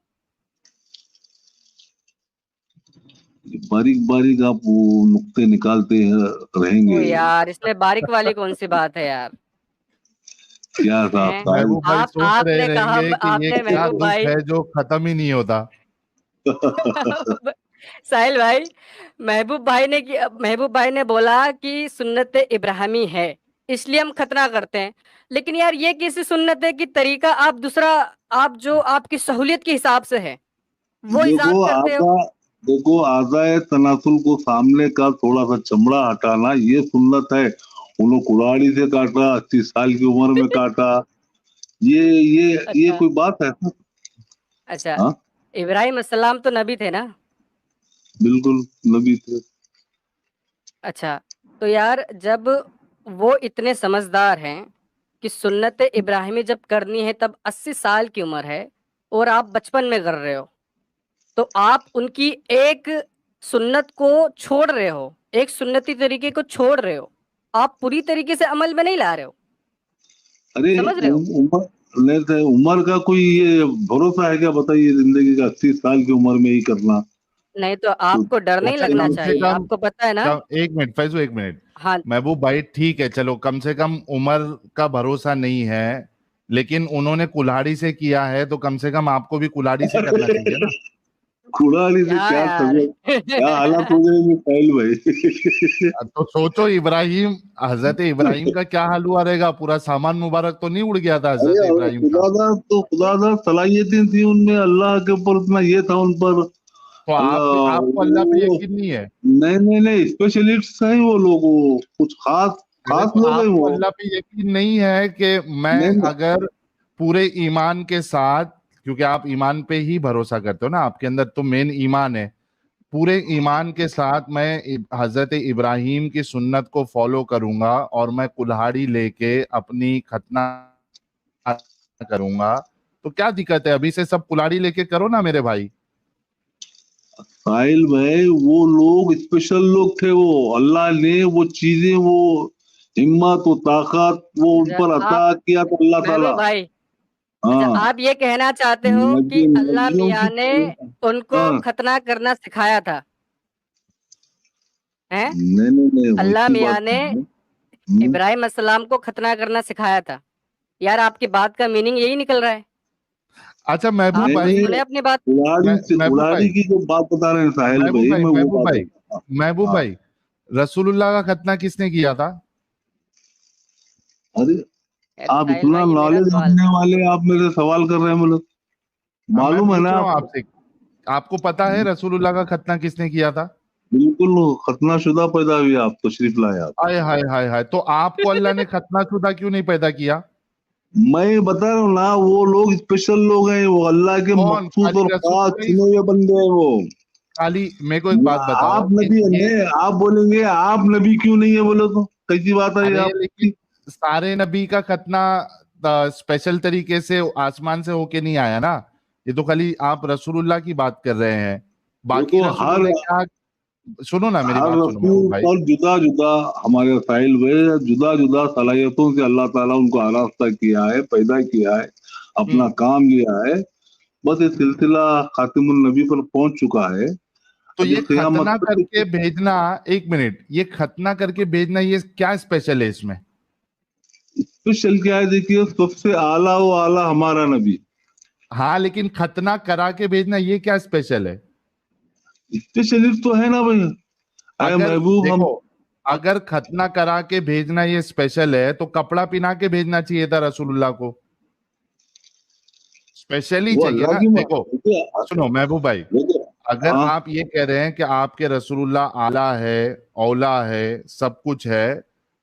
बारीक बारीक आप वो नुक्ते निकालते ओ रहेंगे। यार, इसमें बारीक वाली कौन सी बात है यार? क्या साहब हैं? साहब। महबूब भाई आप सोच रहे आपने कहा, रहेंगे कि ये आपने क्या महबूब दुख भाई है जो खत्म ही नहीं होता। साहिल भाई, महबूब भाई ने बोला कि सुन्नत इब्राहिमी है, इसलिए हम खतना करते हैं। लेकिन यार ये कैसी सुन्नत है कि तरीका आप दूसरा, आप जो आपकी सहूलियत के हिसाब से है वो देखो इजाद करते हो। आजा देखो आजाए तनासुल को सामने का थोड़ा सा चमड़ा हटाना ये सुन्नत है। उन्होंने कुल्हाड़ी से काटा, 80 साल की उम्र में काटा। ये अच्छा कोई बात है? अच्छा, हाँ, इब्राहिम अस्सलाम तो नबी थे ना? बिल्कुल नबी थे। अच्छा, तो यार जब वो इतने समझदार हैं कि सुन्नत इब्राहिमी जब करनी है तब 80 साल की उम्र है और आप बचपन में कर रहे हो, तो आप उनकी एक सुन्नत को छोड़ रहे हो, एक सुन्नती तरीके को छोड़ रहे हो, आप पूरी तरीके से अमल में नहीं ला रहे हो। अरे समझ रहे हो? उम्र नहीं थे, उम्र का कोई ये भरोसा है क्या? बताइए, जिंदगी का 80 साल की उम्र में ही करना। नहीं तो तो आपको डर नहीं अच्छा लगना कम से चाहिए, कम आपको पता है ना। एक मिनट फैजू, एक मिनट। हाँ, महबूब भाई ठीक है, चलो कम से कम उम्र का भरोसा नहीं है, लेकिन उन्होंने कुल्हाड़ी से किया है तो कम से कम आपको भी कुल्हाड़ी से करना चाहिए ना। कुल्हाड़ी से क्या क्या यार? तबीयत, क्या हालत हो जाएगी साहिल भाई। तो सोचो इब्राहिम, हजरत इब्राहिम का क्या हाल हुआ रहेगा, पूरा सामान मुबारक तो नहीं उड़ गया था अरे हजरत इब्राहिम का। खुदादार सलाहियतें थी उनमें, अल्लाह के ऊपर इतना ये था उन पर। तो आप अल्लाह आपको अल्लाह पे वो, यकीन नहीं है? नहीं नहीं नहीं, स्पेशलिस्ट हैं वो लोग, वो कुछ खास अरे खास तो लोग हैं आपको वो। अल्लाह पे यकीन नहीं है कि मैं नहीं नहीं, अगर पूरे ईमान के साथ, क्योंकि आप ईमान पे ही भरोसा करते हो ना, आपके अंदर तो मेन ईमान है, पूरे ईमान के साथ मैं हजरत इब्राहिम की सुन्नत को फॉलो करूंगा और मैं कुल्हाड़ी लेके अपनी खतना करूंगा, तो क्या दिक्कत है? अभी से सब कुल्हाड़ी लेके करो ना मेरे भाई। साहिल भाई वो लोग स्पेशल लोग थे। वो अल्लाह ने वो चीजें, वो हिम्मत, वो ताकत वो उन अच्छा, पर अता आप किया था अल्लाह ताला। महबूब भाई, अच्छा हाँ, आप ये कहना चाहते हो कि अल्लाह नबियों मियाँ ने की। उनको हाँ, खतना करना सिखाया था, हैं? नहीं नहीं नहीं, अल्लाह वैसी मियाँ बात ने नहीं है। हम्म, इब्राहिम अस्सलाम को खतना करना सिखाया था। यार आपकी बात का मीनिंग यही निकल रहा है। अच्छा महबूब आप नहीं कुछ भाई, नहीं, सुने अपनी बात? महबूब कुल्हाड़ी भाई, की जो बात बता रहे हैं साहिल महबूब भाई, भाई, मैं वो महबूब बात भाई, बता। महबूब हाँ, भाई, रसूलुल्लाह का खतना किसने किया था? अरे अरे आप साहिल इतना भाई, ये मेरा नॉलेज सवाल रखने था। वाले, आप मेरे से सवाल कर रहे हैं मतलब। हाँ मैं मालूम है पूछ ना रहा हूँ आपको? आपसे, आपको पता है रसूलुल्लाह का खतना किसने किया था? बिल्कुल खतना शुदा पैदा हुई, आप तशरीफ लाए आप। हाय हाय हाय हाय, तो आपको अल्लाह ने खतना शुदा क्यों नहीं पैदा किया? मैं बता रहा हूँ ना, वो लोग स्पेशल लोग हैं, वो अल्लाह के कौन? मखसूस खाली और खास रसूलुल्लाह ही? चुने हुए बंदे हैं वो। खाली मेरे को एक बात बताओ आप कि नबी ये, नहीं, आप बोलेंगे आप नबी क्यों नहीं है, बोले तो कैसी बात है ये अरे आपकी? लेकिन सारे नबी का खतना स्पेशल तरीके से आसमान से होके नहीं आया ना, ये तो खाली आप रसूलुल्लाह की बात कर रहे हैं। बाकी देखो रसूलों ने क्या, सुनो ना मेरी हर बात, सुनो महबूब रसूल भाई। पर जुदा जुदा, हमारे साहिल भाई, जुदा जुदा सलाहियतों से अल्लाह ताला उनको आरास्ता किया है, पैदा किया है, अपना हम्म काम लिया है। बस ये सिलसिला खातिमुन नबी पर पहुंच चुका है। तो अभी ये क़यामत खतना करके तक। भेजना, एक मिनट, ये खतना करके भेजना, ये क्या स्पेशल है इसमें? स्पेशल क्या है? देखिए, सबसे आला वो आला हमारा नबी। हाँ लेकिन खतना करा के भेजना ये क्या स्पेशल है? स्पेशलिस्ट तो है ना भाई। अरे अगर महबूब हम, देखो, अगर खतना करा के भेजना ये स्पेशल है तो कपड़ा पहना के भेजना चाहिए था रसूलुल्लाह को। स्पेशली वो चाहिए अल्लाह ना। की देखो सुनो महबूब भाई, देखिए, अगर हाँ, आप ये कह रहे हैं कि आपके रसूलुल्लाह आला है, औला है, सब कुछ है,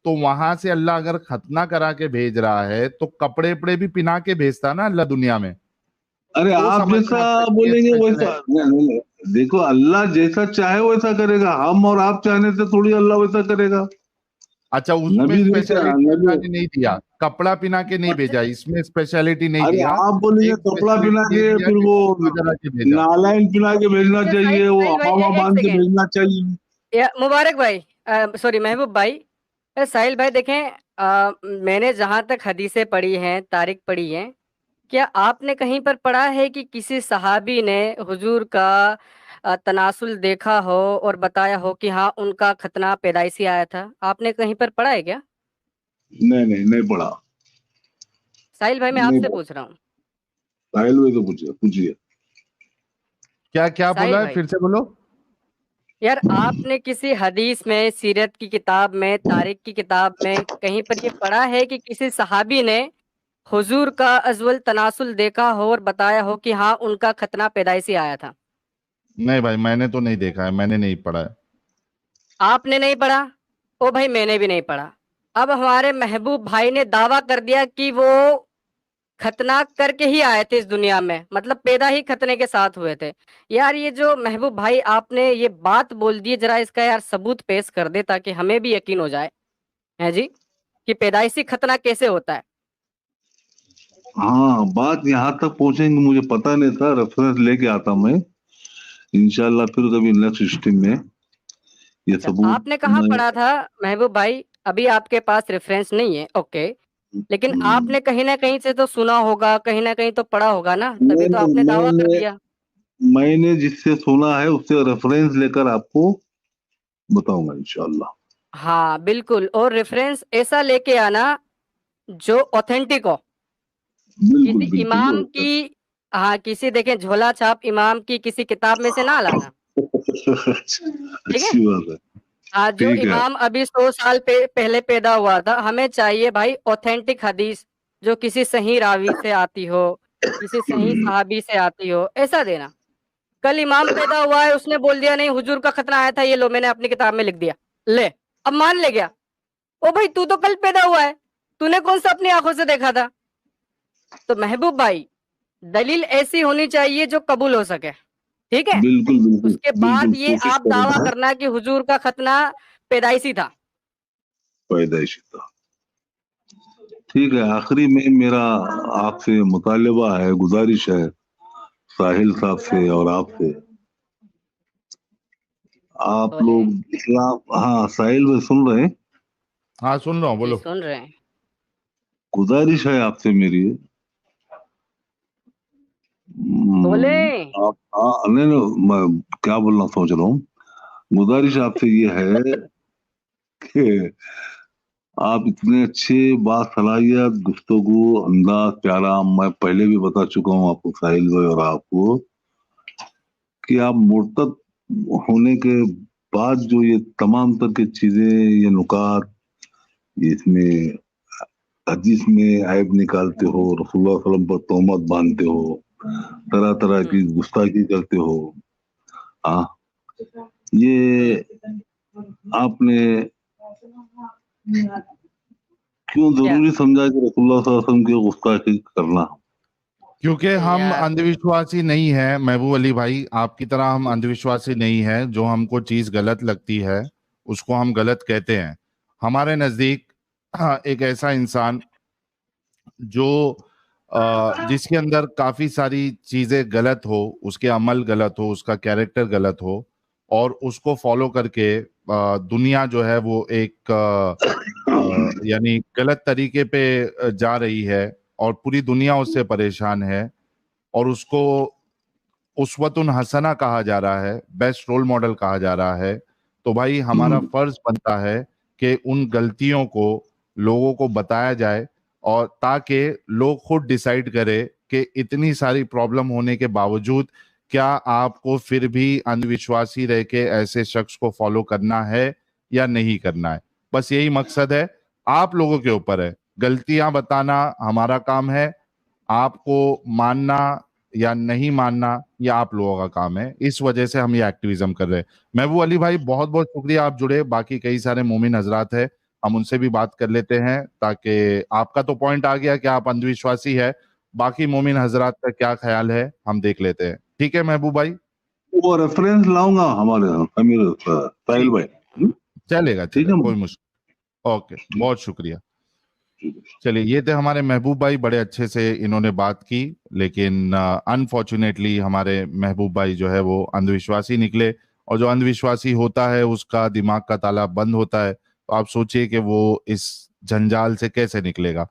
तो वहां से अल्लाह अगर खतना करा के भेज रहा है तो कपड़े वपड़े भी पिना के भेजता ना अल्लाह दुनिया में। अरे वो आप समझना जैसा आपका ये बोलेंगे स्पेशल वैसा है। नहीं, देखो अल्लाह जैसा चाहे वैसा करेगा, हम और आप चाहने से थोड़ी अल्लाह वैसा करेगा। अच्छा, उसमें नबी नहीं चाह स्पेशलिटी अल्लाह नबी ने नहीं दिया, कपड़ा पिना के नहीं भेजा, इसमें स्पेशलिटी नहीं अरे दिया। आप बोलेंगे एक कपड़ा पिना स्पेशलिटी ये के, दिया फिर कि वो कपड़ा करा के भेजा। नालायन पिला के भेजना या चाहिए, वो साहिल भाई हमामा एक बांध के सेकेंड, भेजना चाहिए। या मुबारक भाई, सॉरी महबूब भाई, साहिल भाई देखें, मैंने जहां तक हदीसें पढ़ी हैं, तारीख पढ़ी हैं, क्या आपने कहीं पर पढ़ा है कि किसी सहाबी ने हुजूर का तनासुल देखा हो और बताया हो कि हाँ उनका खतना पैदाइशी आया था? आपने कहीं पर पढ़ा है क्या? नहीं नहीं नहीं पढ़ा, साहिल भाई मैं नहीं आपसे पढ़ा। पूछ रहा हूँ। साहिल भाई तो पूछिए पूछिए। क्या क्या साहिल बोला है, भाई, फिर से बोलो। यार आपने किसी हदीस में, सीरत की किताब में, तारीख की किताब में कहीं पर ये पढ़ा है कि किसी सहाबी ने हुजूर का अजवल तनासुल देखा हो और बताया हो कि हाँ उनका खतना पैदाइशी आया था? नहीं भाई, मैंने तो नहीं देखा है, मैंने नहीं पढ़ा है। आपने नहीं पढ़ा? ओ भाई मैंने भी नहीं पढ़ा। अब हमारे महबूब भाई ने दावा कर दिया कि वो खतना करके ही आए थे इस दुनिया में, मतलब पैदा ही खतने के साथ हुए थे। यार ये जो महबूब भाई आपने ये बात बोल दी, जरा इसका यार सबूत पेश कर दे ताकि हमें भी यकीन हो जाए है जी कि पैदाइशी खतना कैसे होता है। हाँ, बात यहाँ तक पहुंचेंगे मुझे पता नहीं था, रेफरेंस लेके आता मैं इंशाल्लाह, फिर कभी नेक्स्ट स्ट्रीम में ये अच्छा सबूत आपने कहाँ मैं। पढ़ा था महबूब भाई? अभी आपके पास रेफरेंस नहीं है, ओके, लेकिन आपने कहीं ना कहीं से तो सुना होगा, कहीं ना कहीं तो पढ़ा होगा ना, तभी तो मैंने आपने दावा कर मैंने दिया। मैंने जिससे सुना है उससे रेफरेंस लेकर आपको बताऊंगा इंशाल्लाह। हाँ बिल्कुल, और रेफरेंस ऐसा लेके आना जो ऑथेंटिक हो। किसी बिल्कुल बिल्कुल इमाम वो की, हाँ किसी देखें झोला छाप इमाम की किसी किताब में से ना लाना, ठीक है? अच्छी बात है। हाँ जो ठीक है। इमाम अभी 100 साल पहले पैदा हुआ था, हमें चाहिए भाई ऑथेंटिक हदीस जो किसी सही रावी से आती हो, किसी सही सहाबी से आती हो, ऐसा देना। कल इमाम पैदा हुआ है, उसने बोल दिया नहीं हुजूर का खतना आया था, ये लो मैंने अपनी किताब में लिख दिया, ले अब मान ले गया। ओ भाई तू तो कल पैदा हुआ है, तूने कौन सा अपनी आंखों से देखा था? तो महबूब भाई दलील ऐसी होनी चाहिए जो कबूल हो सके, ठीक है? बिल्कुल बिल्कुल उसके बिल्कुल बाद ये कोशिश आप दावा करेंगे। करना कि हुजूर का खतना पैदाइशी था। पैदाइशी था। ठीक है, आखिरी में मेरा आपसे मुतालबा है, गुजारिश है साहिल साहब से और आपसे, आप बोले लोग इस्लाम, हाँ साहिल में सुन रहे हैं? हाँ सुन रहा हूँ, जी, बोलो। सुन रहे हैं। गुजारिश है आपसे मेरी, बोले आप, हाँ नहीं नहीं, मैं क्या बोलना सोच रहा हूँ, गुजारिश आपसे ये है कि आप इतने अच्छे बासलाहियत, गुफ्तगू, अंदाज प्यारा, मैं पहले भी बता चुका हूँ आपको साहिल भाई और आपको, कि आप मुर्तद होने के बाद जो ये तमाम तरह की चीजें, ये नुकात, इसमें हदीस में ऐब निकालते हो, रसूलुल्लाह सल्लल्लाहु अलैहि वसल्लम पर तोहमत बांधते हो, तरह तरह की गुस्ताखी करते हो, हाँ, ये आपने क्यों क्या जरूरी समझा कि रसूलुल्लाह सल्लल्लाहु अलैहि वसल्लम की गुस्ताखी करना? क्योंकि हम यार? अंधविश्वासी नहीं है महबूब अली भाई, आपकी तरह हम अंधविश्वासी नहीं है। जो हमको चीज गलत लगती है उसको हम गलत कहते हैं। हमारे नजदीक एक ऐसा इंसान जो जिसके अंदर काफी सारी चीजें गलत हो, उसके अमल गलत हो, उसका कैरेक्टर गलत हो, और उसको फॉलो करके दुनिया जो है वो एक यानी गलत तरीके पे जा रही है, और पूरी दुनिया उससे परेशान है, और उसको उस्वतुन हसना कहा जा रहा है, बेस्ट रोल मॉडल कहा जा रहा है। तो भाई हमारा फर्ज बनता है कि उन गलतियों को लोगों को बताया जाए, और ताकि लोग खुद डिसाइड करें कि इतनी सारी प्रॉब्लम होने के बावजूद क्या आपको फिर भी अंधविश्वासी रह के ऐसे शख्स को फॉलो करना है या नहीं करना है। बस यही मकसद है, आप लोगों के ऊपर है। गलतियां बताना हमारा काम है, आपको मानना या नहीं मानना ये आप लोगों का काम है, इस वजह से हम ये एक्टिविज्म कर रहे हैं। महबूब अली भाई बहुत बहुत शुक्रिया आप जुड़े, बाकी कई सारे मोमिन हजरात है, हम उनसे भी बात कर लेते हैं, ताकि आपका तो पॉइंट आ गया कि आप अंधविश्वासी है, बाकी मोमिन हजरात का क्या ख्याल है हम देख लेते हैं। ठीक है महबूब भाई, वो रेफरेंस लाऊंगा हमारे अमीर साहिल भाई। चलेगा ठीक चलेगा, है कोई मुश्किल। ओके, बहुत शुक्रिया। ठीक है। चलिए, ये थे हमारे महबूब भाई, बड़े अच्छे से इन्होंने बात की, लेकिन अनफॉर्चुनेटली हमारे महबूब भाई जो है वो अंधविश्वासी निकले, और जो अंधविश्वासी होता है उसका दिमाग का ताला बंद होता है, तो आप सोचिए कि वो इस जंजाल से कैसे निकलेगा।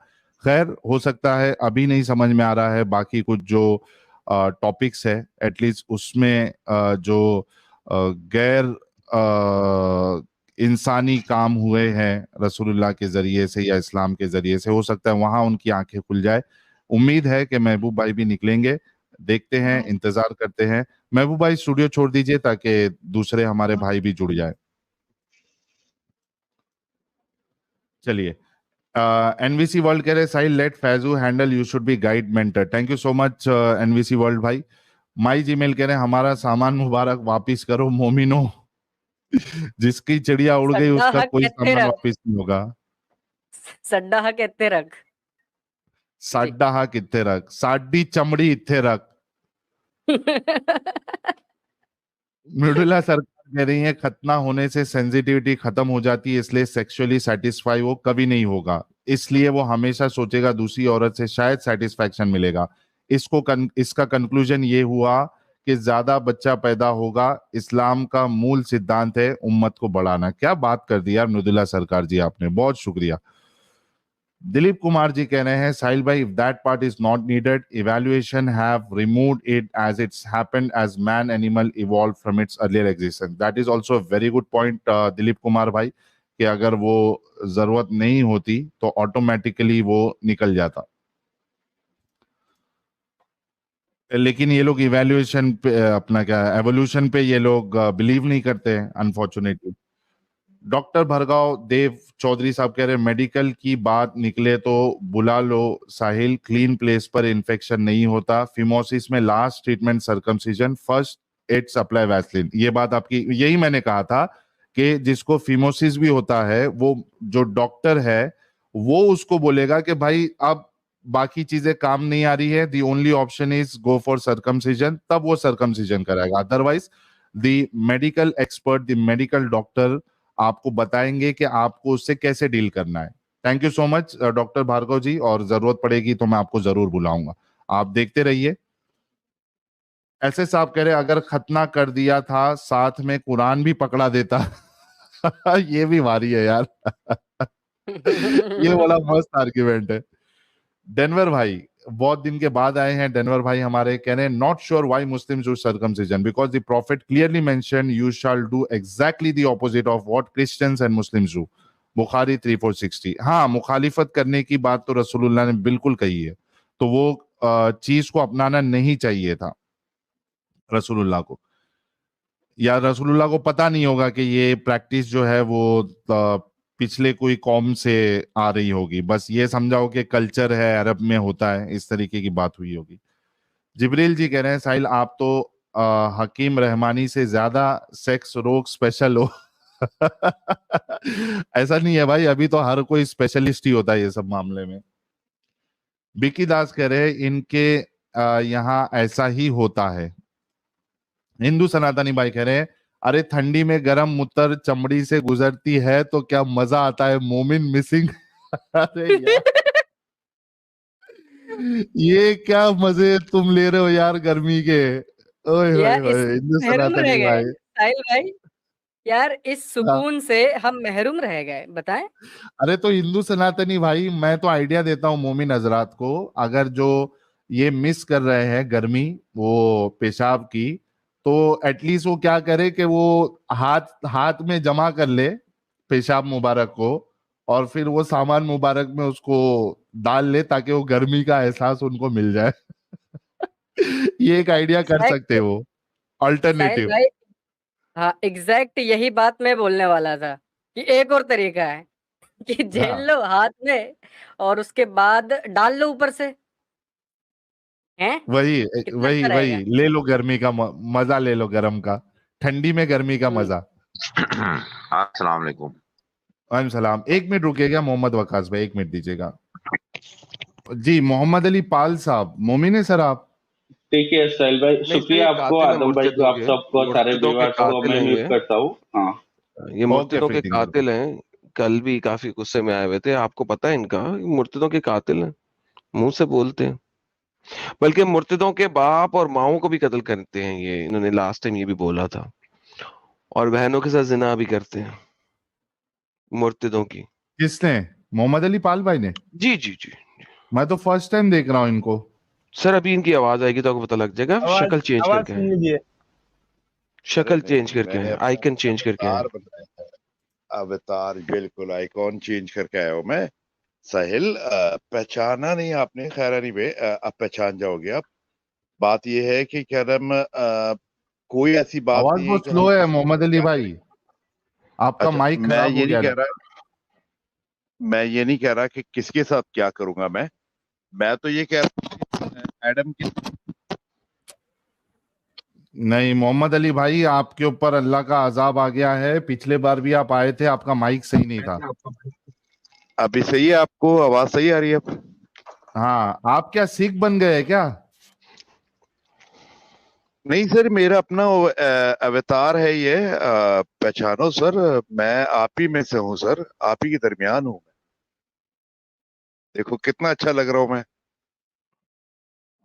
खैर, हो सकता है अभी नहीं समझ में आ रहा है, बाकी कुछ जो टॉपिक्स है एटलीस्ट उसमें जो गैर इंसानी काम हुए हैं रसूलुल्लाह के जरिए से या इस्लाम के जरिए से, हो सकता है वहां उनकी आंखें खुल जाए। उम्मीद है कि महबूब भाई भी निकलेंगे, देखते हैं, इंतजार करते हैं। महबूब भाई स्टूडियो छोड़ दीजिए ताकि दूसरे हमारे भाई भी जुड़ जाए। चलिए, एनवीसी वर्ल्ड कह रहे Sahil let Faiju handle, you should be guide mentor. Thank you so much NVC world भाई। माई जीमेल कह रहे हमारा सामान मुबारक वापिस करो मोमिनो, जिसकी चिड़िया उड़ गई सड्डा उसका हक कोई कहते सामान रख, वापिस नहीं होगा। सड्डा हक कहते रख जी। साडा हा कित्थे रख, साडी चमड़ी इत्थे रख। मृदुला सरकार कह रही है खतना होने से सेंसिटिविटी खत्म हो जाती है, इसलिए सेक्सुअली सेटिस्फाई वो कभी नहीं होगा, इसलिए वो हमेशा सोचेगा दूसरी औरत से शायद सेटिस्फैक्शन मिलेगा। इसका कंक्लूजन ये हुआ कि ज्यादा बच्चा पैदा होगा, इस्लाम का मूल सिद्धांत है उम्मत को बढ़ाना। क्या बात कर दी यार मृदुला सरकार जी आपने, बहुत शुक्रिया। दिलीप कुमार जी कह रहे हैं साहिल भाई, if that part is not needed, evaluation have removed it as it's happened as man animal evolve from its earlier existence. That is also a very good point Dilip Kumar भाई, कि अगर वो जरूरत नहीं होती तो ऑटोमेटिकली वो निकल जाता, लेकिन ये लोग इवैल्यूएशन पे अपना क्या एवोल्यूशन पे ये लोग बिलीव नहीं करते हैं अनफॉर्चुनेटली। डॉक्टर भरगाव देव चौधरी साहब कह रहे हैं मेडिकल की बात निकले तो बुला लो साहिल, क्लीन प्लेस पर इन्फेक्शन नहीं होता, फिमोसिस में last treatment circumcision, first aids apply vaseline. ये बात आपकी, यही मैंने कहा था कि जिसको फिमोसिस भी होता है वो जो डॉक्टर है वो उसको बोलेगा कि भाई अब बाकी चीजें काम नहीं आ रही है, the only option is go for circumcision, तब वो सर्कमसिजन कराएगा। Otherwise the medical expert, the medical doctor आपको बताएंगे कि आपको उससे कैसे डील करना है। Thank you so much doctor Bhargav ji, और जरूरत पड़ेगी तो मैं आपको जरूर बुलाऊंगा, आप देखते रहिए। ऐसे साहब कह रहे अगर खतना कर दिया था साथ में कुरान भी पकड़ा देता। ये भी भारी है यार। ये बड़ा मस्त आर्ग्यूमेंट है। डेनवर भाई बहुत दिन के बाद आए हैं, डेनवर भाई हमारे कह रहे हैं not sure why Muslims do circumcision because the profit clearly mention you shall do exactly the opposite of what Christians and Muslims do, Bukhari 3460। हाँ, मुखालिफत करने की बात तो रसूलुल्लाह ने बिल्कुल कही है, तो वो चीज को अपनाना नहीं चाहिए था रसूलुल्लाह को, या रसूलुल्लाह को पता नहीं होगा कि ये प्रैक्टिस जो है वो पिछले कोई कौम से आ रही होगी, बस ये समझाओ कि कल्चर है, अरब में होता है, इस तरीके की बात हुई होगी। जिब्रील जी कह रहे हैं साहिल आप तो हकीम रहमानी से ज्यादा सेक्स रोग स्पेशल हो। ऐसा नहीं है भाई, अभी तो हर कोई स्पेशलिस्ट ही होता है ये सब मामले में। बिकी दास कह रहे हैं इनके यहाँ ऐसा ही होता है। हिंदू सनातनी भाई कह रहे हैं अरे ठंडी में गर्म मुतर चमड़ी से गुजरती है तो क्या मजा आता है मोमिन मिसिंग। अरे यार, ये क्या मजे तुम ले रहे हो यार गर्मी के। ओए होए यार होए, इससे हिंदू महरूम रह सनातनी गए भाई। साहिल भाई, यार इस हाँ। सुकून से हम महरूम रह गए, बताएं। अरे तो हिंदू सनातनी भाई, मैं तो आइडिया देता हूँ मोमिन हजरात को, अगर जो ये मिस कर रहे हैं गर्मी वो पेशाब की, तो एटलीस्ट वो क्या करे कि वो हाथ हाथ में जमा कर ले पेशाब मुबारक को, और फिर वो सामान मुबारक में उसको डाल ले ताकि वो गर्मी का एहसास उनको मिल जाए। ये एक आइडिया कर सकते एग्जैक्ट हो, साहिल अल्टरनेटिव। भाई, हाँ एग्जैक्ट यही बात मैं बोलने वाला था कि एक और तरीका है कि झेल हाँ लो हाथ में और उसके बाद डाल लो ऊपर से। हैं? वही कितना वही अच्छा वही रहेगा। ले लो गर्मी का मजा ले लो गर्म का, ठंडी में गर्मी का मजा। अस्सलाम वालेकुम। वालेकुम सलाम। 1 मिनट रुकिएगा मोहम्मद वकास भाई, 1 मिनट दीजिएगा। जी मोहम्मद अली पाल साहब, मोमिन है सर आप? ठीक है साहिल भाई, नहीं सर, शुक्रिया ये आपको, कातिल है आदम भाई को, मुर्तदों आप के, सबको, सारे मुर्तदों के व्यूअर्स को कातिल मैं हैं म्यूट ये करता हूँ। हाँ ये ओके मुर्तदों के फीडिंग कातिल हैं। कल भी काफी गुस्से में आए हुए थे, आपको पता है इनका, ये मुर्तदों के कातिल हैं, मुंह से बोलते हैं। बल्कि मुर्तदों के बाप और माओं को भी कत्ल करते हैं ये, इन्होंने लास्ट टाइम ये भी बोला था। और बहनों के साथ जिना भी करते हैं मुर्तदों की। किसने? मोहम्मद अली पाल भाई ने? जी जी जी। मैं तो फर्स्ट टाइम देख रहा हूँ इनको। सर अभी इनकी आवाज आएगी तो आपको पता लग जाएगा। शक्ल चेंज आवाज करके सुन हैं, लीजिए। शक्ल अरे चेंज नहीं, करके मैंने हैं, अपना आइकन चेंज करके हैं। अवतार बनाया है। अवतार बिल्कुल आइकॉन चेंज करके आया हूँ मैं। साहिल पहचाना नहीं आपने, खैर नहीं अब पहचान जाओगे आप। बात यह है कि क्या नाम कोई ऐसी बात आवाज नहीं है बहुत कि हम स्लो है किसी मोहम्मद अली क्या भाई, करें। आपका अच्छा, माइक मैं खराब हो ये नहीं गया कह है। रहा, मैं ये नहीं कह रहा कि किसके साथ क्या करूंगा मैं तो ये कह रहा हूँ कि एडम की नहीं मोहम्मद अली भाई, आपके ऊपर अल्लाह का अजाब आ गया है। पिछले बार भी आप आए थे, आपका माइक सही नहीं था। अभी सही है, आपको आवाज सही आ रही है अब? हाँ, आप क्या सिख बन गए क्या? नहीं सर, मेरा अपना अवतार है ये, पहचानो सर, मैं आप ही में से हूँ सर, आप ही के दरमियान हूँ मैं। देखो कितना अच्छा लग रहा हूँ मैं।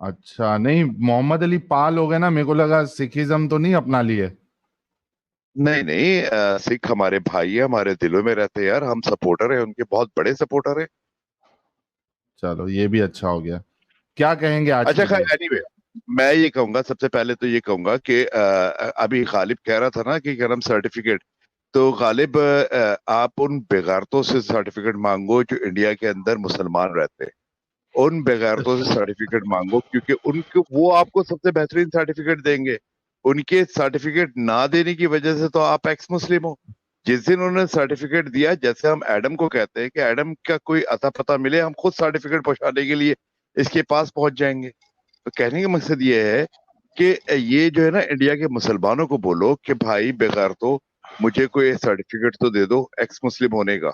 अच्छा, नहीं मोहम्मद अली पाल हो गए ना, मेरे को लगा सिखिज्म तो नहीं अपना लिए। नहीं नहीं, सिख हमारे भाई है, हमारे दिलों में रहते हैं यार, हम सपोर्टर है उनके, बहुत बड़े सपोर्टर है। चलो ये भी अच्छा हो गया। क्या कहेंगे आज अच्छा के खैर लिए? एनीवे, मैं ये कहूंगा, सबसे पहले तो ये कहूंगा कि अभी गालिब कह रहा था ना कि क्या नाम सर्टिफिकेट, तो गालिब आप उन बेगारतों से सर्टिफिकेट मांगो जो इंडिया के अंदर मुसलमान रहते हैं। उन बेगारतों से सर्टिफिकेट मांगो, क्योंकि उनको वो आपको सबसे बेहतरीन सर्टिफिकेट देंगे। उनके सर्टिफिकेट ना देने की वजह से तो आप एक्स मुस्लिम हो। जिस दिन उन्होंने सर्टिफिकेट दिया, जैसे हम एडम को कहते हैं कि एडम का कोई अता पता मिले, हम खुद सर्टिफिकेट पहुंचाने के लिए इसके पास पहुंच जाएंगे। तो कहने का मकसद ये है कि ये जो है ना, इंडिया के मुसलमानों को बोलो कि भाई बेगारतो, मुझे कोई सर्टिफिकेट तो दे दो एक्स मुस्लिम होने का।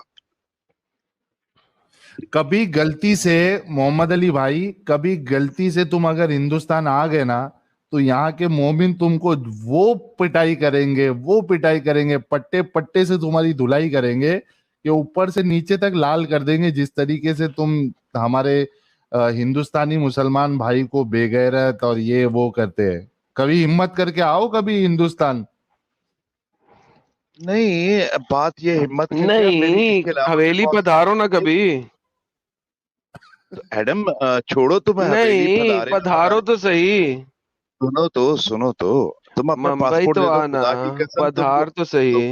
कभी गलती से मोहम्मद अली भाई, कभी गलती से तुम अगर हिंदुस्तान आ गए ना, तो यहाँ के मोमिन तुमको वो पिटाई करेंगे, वो पिटाई करेंगे, पट्टे पट्टे से तुम्हारी धुलाई करेंगे कि ऊपर से नीचे तक लाल कर देंगे। जिस तरीके से तुम हमारे हिंदुस्तानी मुसलमान भाई को बेगैरत और ये वो करते हैं। कभी हिम्मत करके आओ कभी हिंदुस्तान। नहीं, बात ये हिम्मत की क्या, मेरी नहीं, इसके अलावा भी हवेली बहुत पधारो ना कभी। तो एडम छोड़ो, तुम हवेली नहीं, पधारे ना पधारो पधारे, तो सही। सुनो तो तुम अपना मुंबई पासपोर्ट तो दे दो, आना, खुदा की कसम पधार तो सही।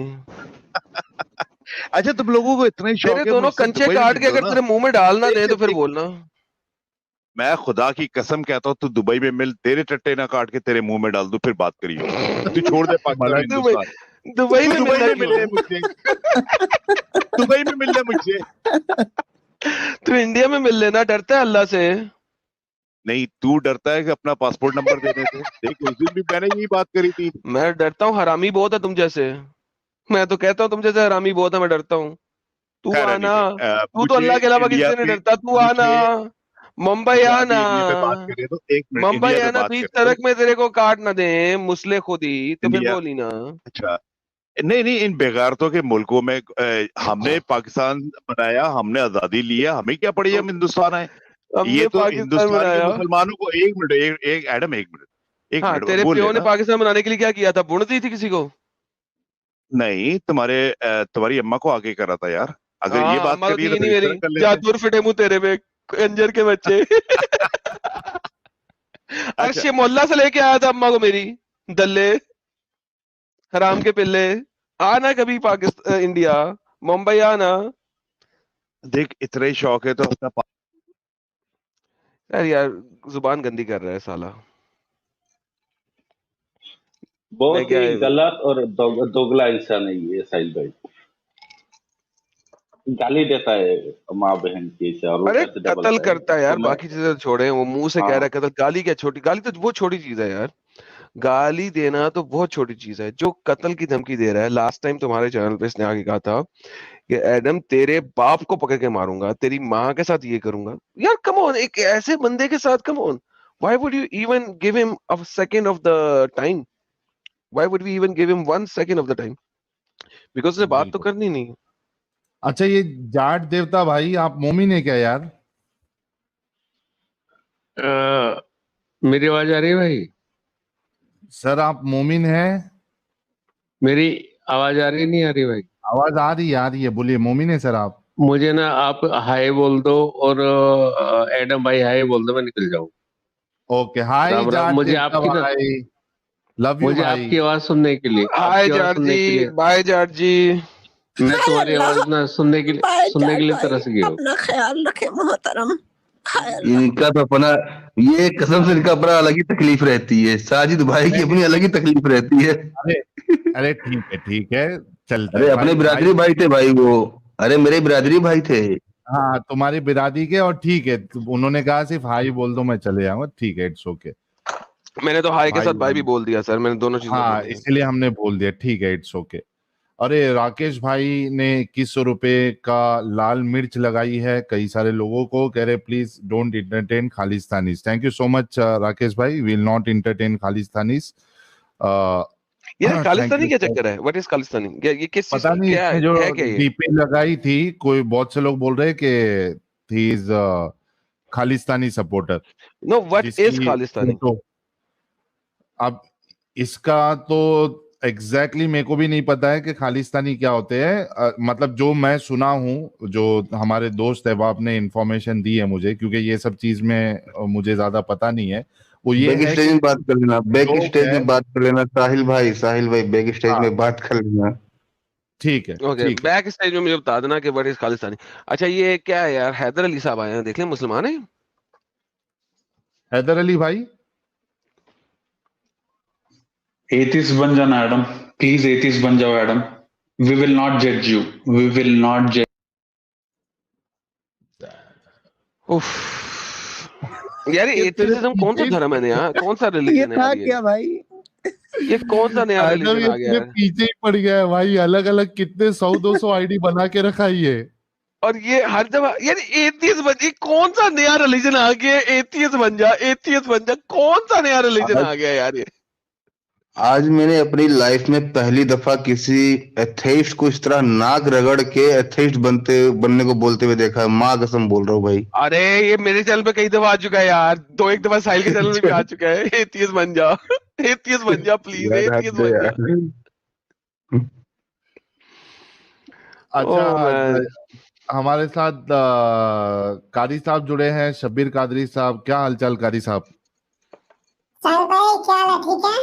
अच्छा, तुम लोगों को इतना ही तेरे शौक है, दोनों मुझसे कंचे दुबई में काट मिल के लो अगर ना। तेरे मुंह में डाल ना दे तो फिर एक, बोलना। मैं खुदा की कसम कहता हूँ, तू दुबई में मिल, तेरे टट्टे ना काट के तेरे मुंह में डाल दूं, फिर बात करियो। तू छोड़ दे पाकिस्तान और मलक दुबई, हिंदुस्तान। दुबई तू में दुबई मिलना में मिल क्यों? ले मुझसे, दुबई में मिल ले मुझसे। तू इंडिया में मिल लेना, डरता है अल्लाह से। नहीं, तू डरता है कि अपना पासपोर्ट नंबर देने से। देख, उस दिन भी मैंने यही बात करी थी। मैं डरता हूँ, हरामी बहुत है तुम जैसे। मैं तो कहता हूँ तुम जैसे हरामी बहुत है, मैं डरता हूँ। तू खैर आना, anyway, तू तो मुझे अल्लाह के अलावा इंडिया किसी से नहीं पे, डरता। तू आना, मुझे, मुंबई अच्छा आना, अभी इंडिया पे बात करें तो, एक मिनट, मुंबई इंडिया पे आना, बात बीच करें तो, सड़क में तेरे को काट ना दे मुसले खुदी, तो फिर इंडिया, बोली ना। अच्छा नहीं नहीं, इन बेगारतों के मुल्कों में हमने पाकिस्तान बनाया, हमने आजादी ली है, हमें क्या पड़ी, हम हिंदुस्तान आए। ये हमने तो पाकिस्तान हिंदुस्तान के बनाया। मुसलमानों को, एक मिनट, एक एडम, एक हाँ, मिनट तेरे बोल प्यो ने लेना। पाकिस्तान बनाने के लिए क्या किया था? बुन दी थी किसी को? नहीं, तुम्हारी अम्मा को आगे करा था यार। अगर ये हाँ, बात अम्मा तो करनी है थी तो नहीं फिर इस मेरी। तरह कर लेते हैं। जादूर फिटे मुंह तेरे में, कंजर के बच्चे। अच्छा, अक्षय मोहल्ला से लेके आया था अम्मा को मेरी, दल्ले, हराम के पिल्ले। आना कभी पाकिस्तान, इंडिया, मुंबई आना। देख इतना ही शौक है तो अपना यार यार, जुबान गंदी कर रहा है साला। मैं बहुत क्या ही है? गलत और दोगला इंसान है ये साहिल भाई। गाली देता है माँ बहन की से, और अरे ऊपर से डबल कत्ल है। करता है यार, तो मैं, बाकी चीजें तो छोड़े, वो मुंह से कह रहा हाँ, है कत्ल, गाली क्या छोटी, गाली तो वो छोटी चीज है यार, गाली देना तो बहुत छोटी चीज है, जो कत्ल की धमकी दे रहा है। लास्ट टाइम तुम्हारे चैनल पे इसने आके कहा था कि एडम तेरे बाप को पकड़ के मारूंगा, तेरी माँ के साथ ये करूंगा। यार कम ऑन, एक ऐसे बंदे के साथ come on, why would you even give him a second of the time, why would we even give him 1 second of the time, because उसे बात तो बिल्कुल। करनी नहीं है। अच्छा, ये जाट देवता भाई, आप मोमिन है क्या यार? मेरी आवाज आ रही है भाई? सर आप मोमिन हैं? मेरी आवाज आ रही नहीं आ रही भाई? आवाज आ रही है, बोलिए, मोमिन है सर आप? मुझे ना आप हाय बोल दो, और एडम भाई हाय बोल दो, मैं निकल जाऊं। ओके, हाय राम राम। जाट देवता भाई, लव यू मुझे भाई। आपकी आवाज सुनने के लिए, हाय आपकी आवाज जाट सुनने के जी, लिए बाय जाट जी। मैं हाय तुम्हारी अल्लाह, आवाज ना सुनने के लिए, बाय सुनने के जाट लिए भाई, तरस गया हूँ। अपना ख्याल रखे मोहतरम। हाय अल्लाह। इनका तो अपना, ये कसम से इनका अपना अलग ही तकलीफ रहती है, साजिद भाई की नहीं, अपनी अलग ही तकलीफ रहती है। अरे अरे ठीक है, ठीक है, चलता अरे है अपने भाई, भाई। बिरादरी भाई थे भाई वो, अरे मेरे बिरादरी भाई थे। हाँ, तुम्हारी बिरादरी के, और ठीक है, उन्होंने कहा सिर्फ हाई बोल दो, मैं चले जाऊंगा, ठीक है, इट्स ओके मैंने तो हाय के भाई। साथ बाय भी बोल दिया सर, मैंने दोनों चीजें हाँ, बोली हैं। इसलिए हमने बोल दिया, ठीक है, इट्स ओके। अरे राकेश भाई ने 2100 रुपए का लाल मिर्च लगाई है कई सारे लोगों को, कह रहे please don't entertain Khalistanis. Thank you so much Rakesh भाई, विल नॉट इंटरटेन खालिस्तानीज। ये थैंक खालिस्तानी यू क्या सर। चक्कर है, व्हाट इज खालिस्तानी, ये किस चीज पता की, नहीं, क्या इसने जो है क्या ये? डीपी लगाई थी, कोई बहुत से लोग बोल रहे कि he is Khalistani supporter, no, what is जिसकी खालिस्तानी? फोटो। अब इसका तो एग्जैक्टली मेरे को भी नहीं पता है कि खालिस्तानी क्या होते हैं। मतलब जो मैं सुना हूँ, जो हमारे दोस्त है, वो आपने इंफॉर्मेशन दी है मुझे, क्योंकि ये सब चीज में मुझे ज्यादा पता नहीं है। वो ये बैक है स्टेज कि में बात कर लेना, बैक लोग स्टेज है। में बात कर लेना, साहिल भाई, साहिल भाई बैक स्टेज हाँ, में बात कर लेना। ठीक है, ओके, ठीक है। बैक स्टेज में मुझे बता देना कि व्हाट इज खालिस्तानी। अच्छा ये क्या है यार, हैदर अली साहब आए हैं, देख लें, मुसलमान है? हैदर अली भाई, एथिस्ट बन जाना एडम, प्लीज एथिस्ट बन जाओ एडम। वी विल नॉट जज यू, वी विल नॉट जज। उफ, यार ये तेरे एथियलिज्म कौन सा पीछे धर्म है नया, कौन सा ये रिलीजन है था यार क्या भाई? ये कौन सा नया आदम, रिलीजन ये आ गया तेरे यार? पीछे ही पड़ गया है भाई, अलग अलग कितने 100-200 आईडी बना के रखा ही है। और ये हर जगह यार एथियस्ट बन, ये कौन सा नया रिलीजन आ गया, एथियस्ट बन जा, एथियस्ट बन जा, कौन सा नया रिलीजन आज आ गया यार ये? आज मैंने अपनी लाइफ में पहली दफा किसी एथेइस्ट को इस तरह नाक रगड़ के एथेइस्ट बनने को बोलते हुए देखा है, माँ कसम बोल रहा हूँ भाई। अरे ये मेरे चैनल पे कई दफा आ चुका है यार, दो एक दफा साहिल के चैनल में भी आ चुका है, एथियस्ट बन जा, एथियस्ट बन जा, प्लीज यार एथियस्ट हद है बन जा। यार। अच्छा, ओ मैन, हमारे साथ कारी साहब जुड़े हैं, शब्बीर कादरी साहब। क्या हालचाल कारी साहब? साहिल भाई क्या हाल है, ठीक है?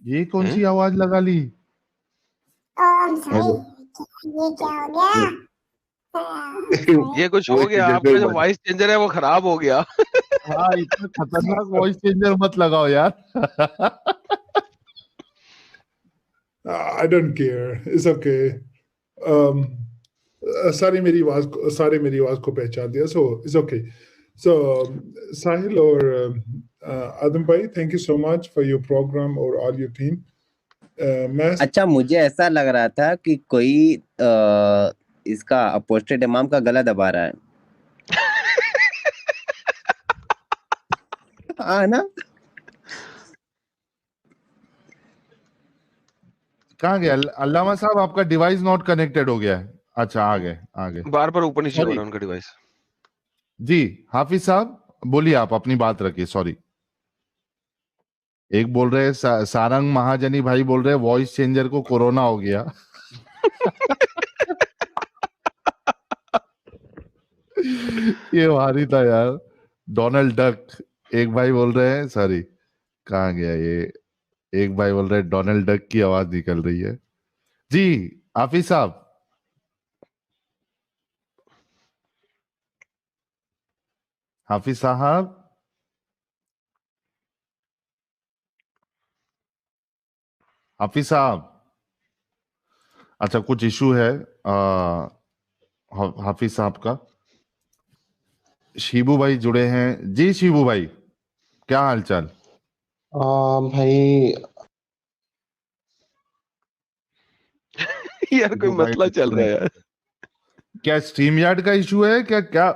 ये कौन सी आवाज लगा ली? आई एम सॉरी, ये क्या हो गया? ये कुछ हो वॉइस गया, चेंजर आपका पे जो बात। वॉइस चेंजर है वो खराब हो गया। हाँ, इतना खतरनाक वॉइस चेंजर मत लगाओ यार। I don't care. It's okay. Um, सारे मेरी आवाज को पहचान दिया, so it's okay. So साहिल और आदम भाई, thank you so much for your program और all your team. मैं अच्छा, मुझे ऐसा लग रहा था कि कोई इसका अपोस्टेट इमाम का गला दबा रहा है। हाँ ना? कहाँ गया अल्लामा साहब? आपका डिवाइस नॉट कनेक्टेड हो गया है। अच्छा, आ गए। बार बार ऊपर नीचे हो सॉरी रहा है उनका डिवाइस। जी, हाफिज साहब बोलिए, आप अपनी बात रखिए। सॉरी, एक बोल रहे हैं सारंग महाजनी भाई बोल रहे हैं वॉइस चेंजर को कोरोना हो गया। ये भारी था यार। डोनाल्ड डक, एक भाई बोल रहे हैं, सॉरी कहाँ गया ये, एक भाई बोल रहे हैं डोनाल्ड डक की आवाज निकल रही है। जी हाफिज साहब, हाफिज साहब, हाफिज साहब। अच्छा, कुछ इशू है। हाफिज साहब का। शिबू भाई जुड़े हैं जी। शिबू भाई क्या हालचाल? भाई यार कोई शिबू भाई मसला चल रहा है यार। क्या स्ट्रीम यार्ड का इशू है क्या? क्या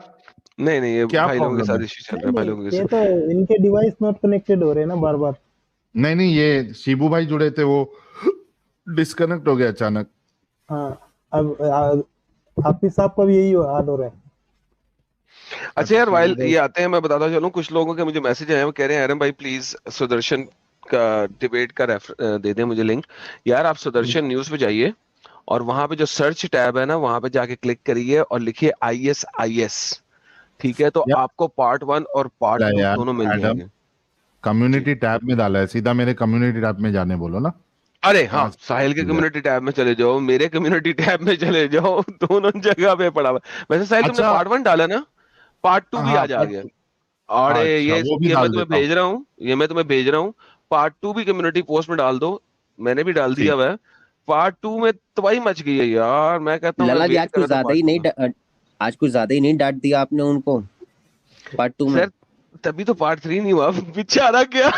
नहीं ये क्या भाई लोगों के प्रॉब्लम साथ है? इश्यू चल रहा है, भाई लोगों के ये साथ। तो इनके डिवाइस नॉट कनेक्टेड हो रहे हैं ना बार बार। नहीं ये शिबू भाई जुड़े थे, वो डिस्कनेक्ट हो गया अचानक। हाँ अब हाफिज साहब का भी यही हाल हो रहा है। अच्छा यार वाइल ये आते हैं, मैं बताता चलूं, कुछ लोगों के मुझे मैसेज आए हैं, वो कह रहे हैं आरएम भाई प्लीज सुदर्शन का डिबेट का दे दें मुझे लिंक। यार आप सुदर्शन न्यूज पे जाइए और वहां पे जो सर्च टैब है ना, वहां पे जाके क्लिक करिए और लिखिए ISIS, ठीक है? तो आपको पार्ट 1 और पार्ट 2 दोनों मिल जाएंगे। कम्युनिटी टैब में डाला है, सीधा मेरे कम्युनिटी टैब में जाने बोलो ना। अरे हाँ, साहिल के कम्युनिटी टैब में चले जाओ, मेरे कम्युनिटी टैब में चले जाओ, दोनों जगह पे पड़ा हुआ। वैसे साहिल तुमने पार्ट 1 डाला ना, पार्ट 2 भी आज आ गया। और ये मैं तुम्हें भेज रहा हूँ, पार्ट 2 भी कम्युनिटी पोस्ट में डाल दो, मैंने भी डाल दिया हुआ है। पार्ट 2 में तबाही मच गई है यार, मैं कहता हूँ लला जी आज कुछ ज्यादा ही नहीं डांट दिया आपने उनको पार्ट 2 में। तभी तो पार्ट 3 नहीं हुआ बेचारा क्या।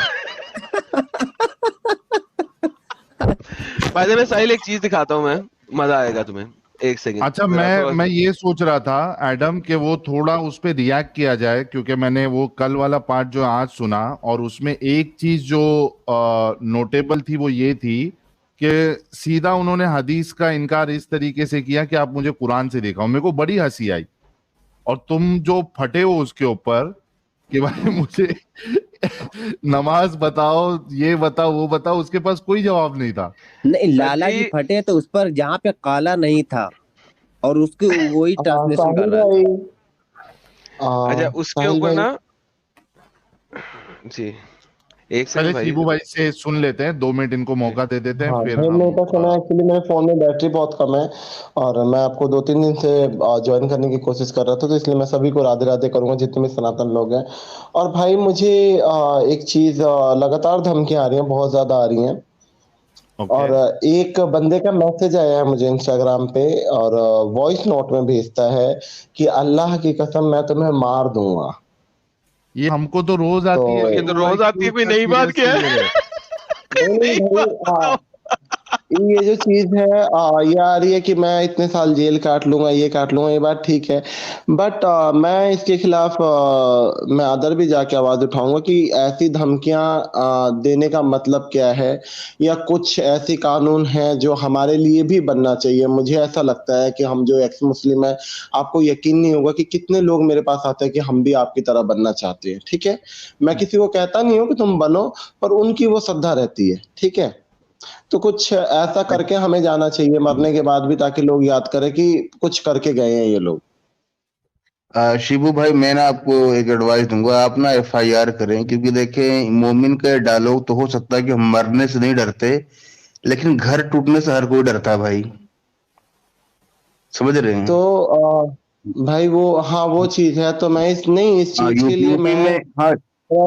भाई मैं साहिल एक चीज दिखाता हूँ, मैं मजा आएगा तुम्हें, एक सेकंड। अच्छा मैं ये सोच रहा था एडम कि वो थोड़ा उस पे रिएक्ट किया जाए, क्योंकि मैंने वो कल वाला पार्ट जो आज सुना, और उसमें एक चीज जो नोटेबल थी वो ये थी कि सीधा उन्होंने हदीस का इनकार इस तरीके से किया कि आप मुझे कुरान से दिखाओ। मेरे को बड़ी हंसी आई, और तुम जो फटे हो उसके ऊपर कि भाई मुझे नमाज बताओ, ये बताओ, वो बताओ, उसके पास कोई जवाब नहीं था। नहीं लाला जी फटे तो उस पर जहाँ पे काला नहीं था और उसके वही ट्रांसलेशन कर रहा था। अच्छा उसके ऊपर ना जी एक पहले शिबू भाई से सुन लेते हैं, 2 मिनट इनको मौका दे देते हैं। फिर मेरे पास सुना, एक्चुअली मेरे फोन में बैटरी बहुत कम है और मैं आपको 2-3 दिन से ज्वाइन करने की कोशिश कर रहा था, तो इसलिए मैं सभी को राधे राधे करूंगा जितने भी सनातन लोग हैं। और भाई मुझे एक चीज, लगातार धमकियां आ रही हैं, बहुत ज्यादा आ रही हैं। और एक बंदे का मैसेज आया है मुझे इंस्टाग्राम पे और वॉइस नोट में भेजता है कि अल्लाह की कसम मैं तुम्हें मार दूंगा। ये हमको तो रोज आती है। ये तो रोज आती है, कोई नई बात क्या है? ये जो चीज है ये आ रही है कि मैं इतने साल जेल काट लूंगा, ये काट लूंगा, ये बात ठीक है, बट मैं इसके खिलाफ मैं अदर भी जाके आवाज उठाऊंगा कि ऐसी धमकियां देने का मतलब क्या है, या कुछ ऐसे कानून हैं जो हमारे लिए भी बनना चाहिए। मुझे ऐसा लगता है कि हम जो एक्स मुस्लिम है, आपको यकीन नहीं होगा कि कितने लोग मेरे पास आते हैं कि हम भी आपकी तरह बनना चाहते हैं। ठीक है, मैं किसी को कहता नहीं हूँ कि तुम बनो, पर उनकी वो श्रद्धा रहती है। ठीक है, तो कुछ ऐसा करके हमें जाना चाहिए मरने के बाद भी, ताकि लोग याद करें कि कुछ करके गए हैं ये लोग। शिबू भाई मैं ना आपको एक एडवाइस दूंगा, आप ना FIR करें, क्योंकि देखें मोमिन का डायलॉग तो हो सकता है कि हम मरने से नहीं डरते, लेकिन घर टूटने से हर कोई डरता है भाई, समझ रहे हैं? तो भाई वो हाँ वो चीज है, तो मैं इस चीज के लिए मैं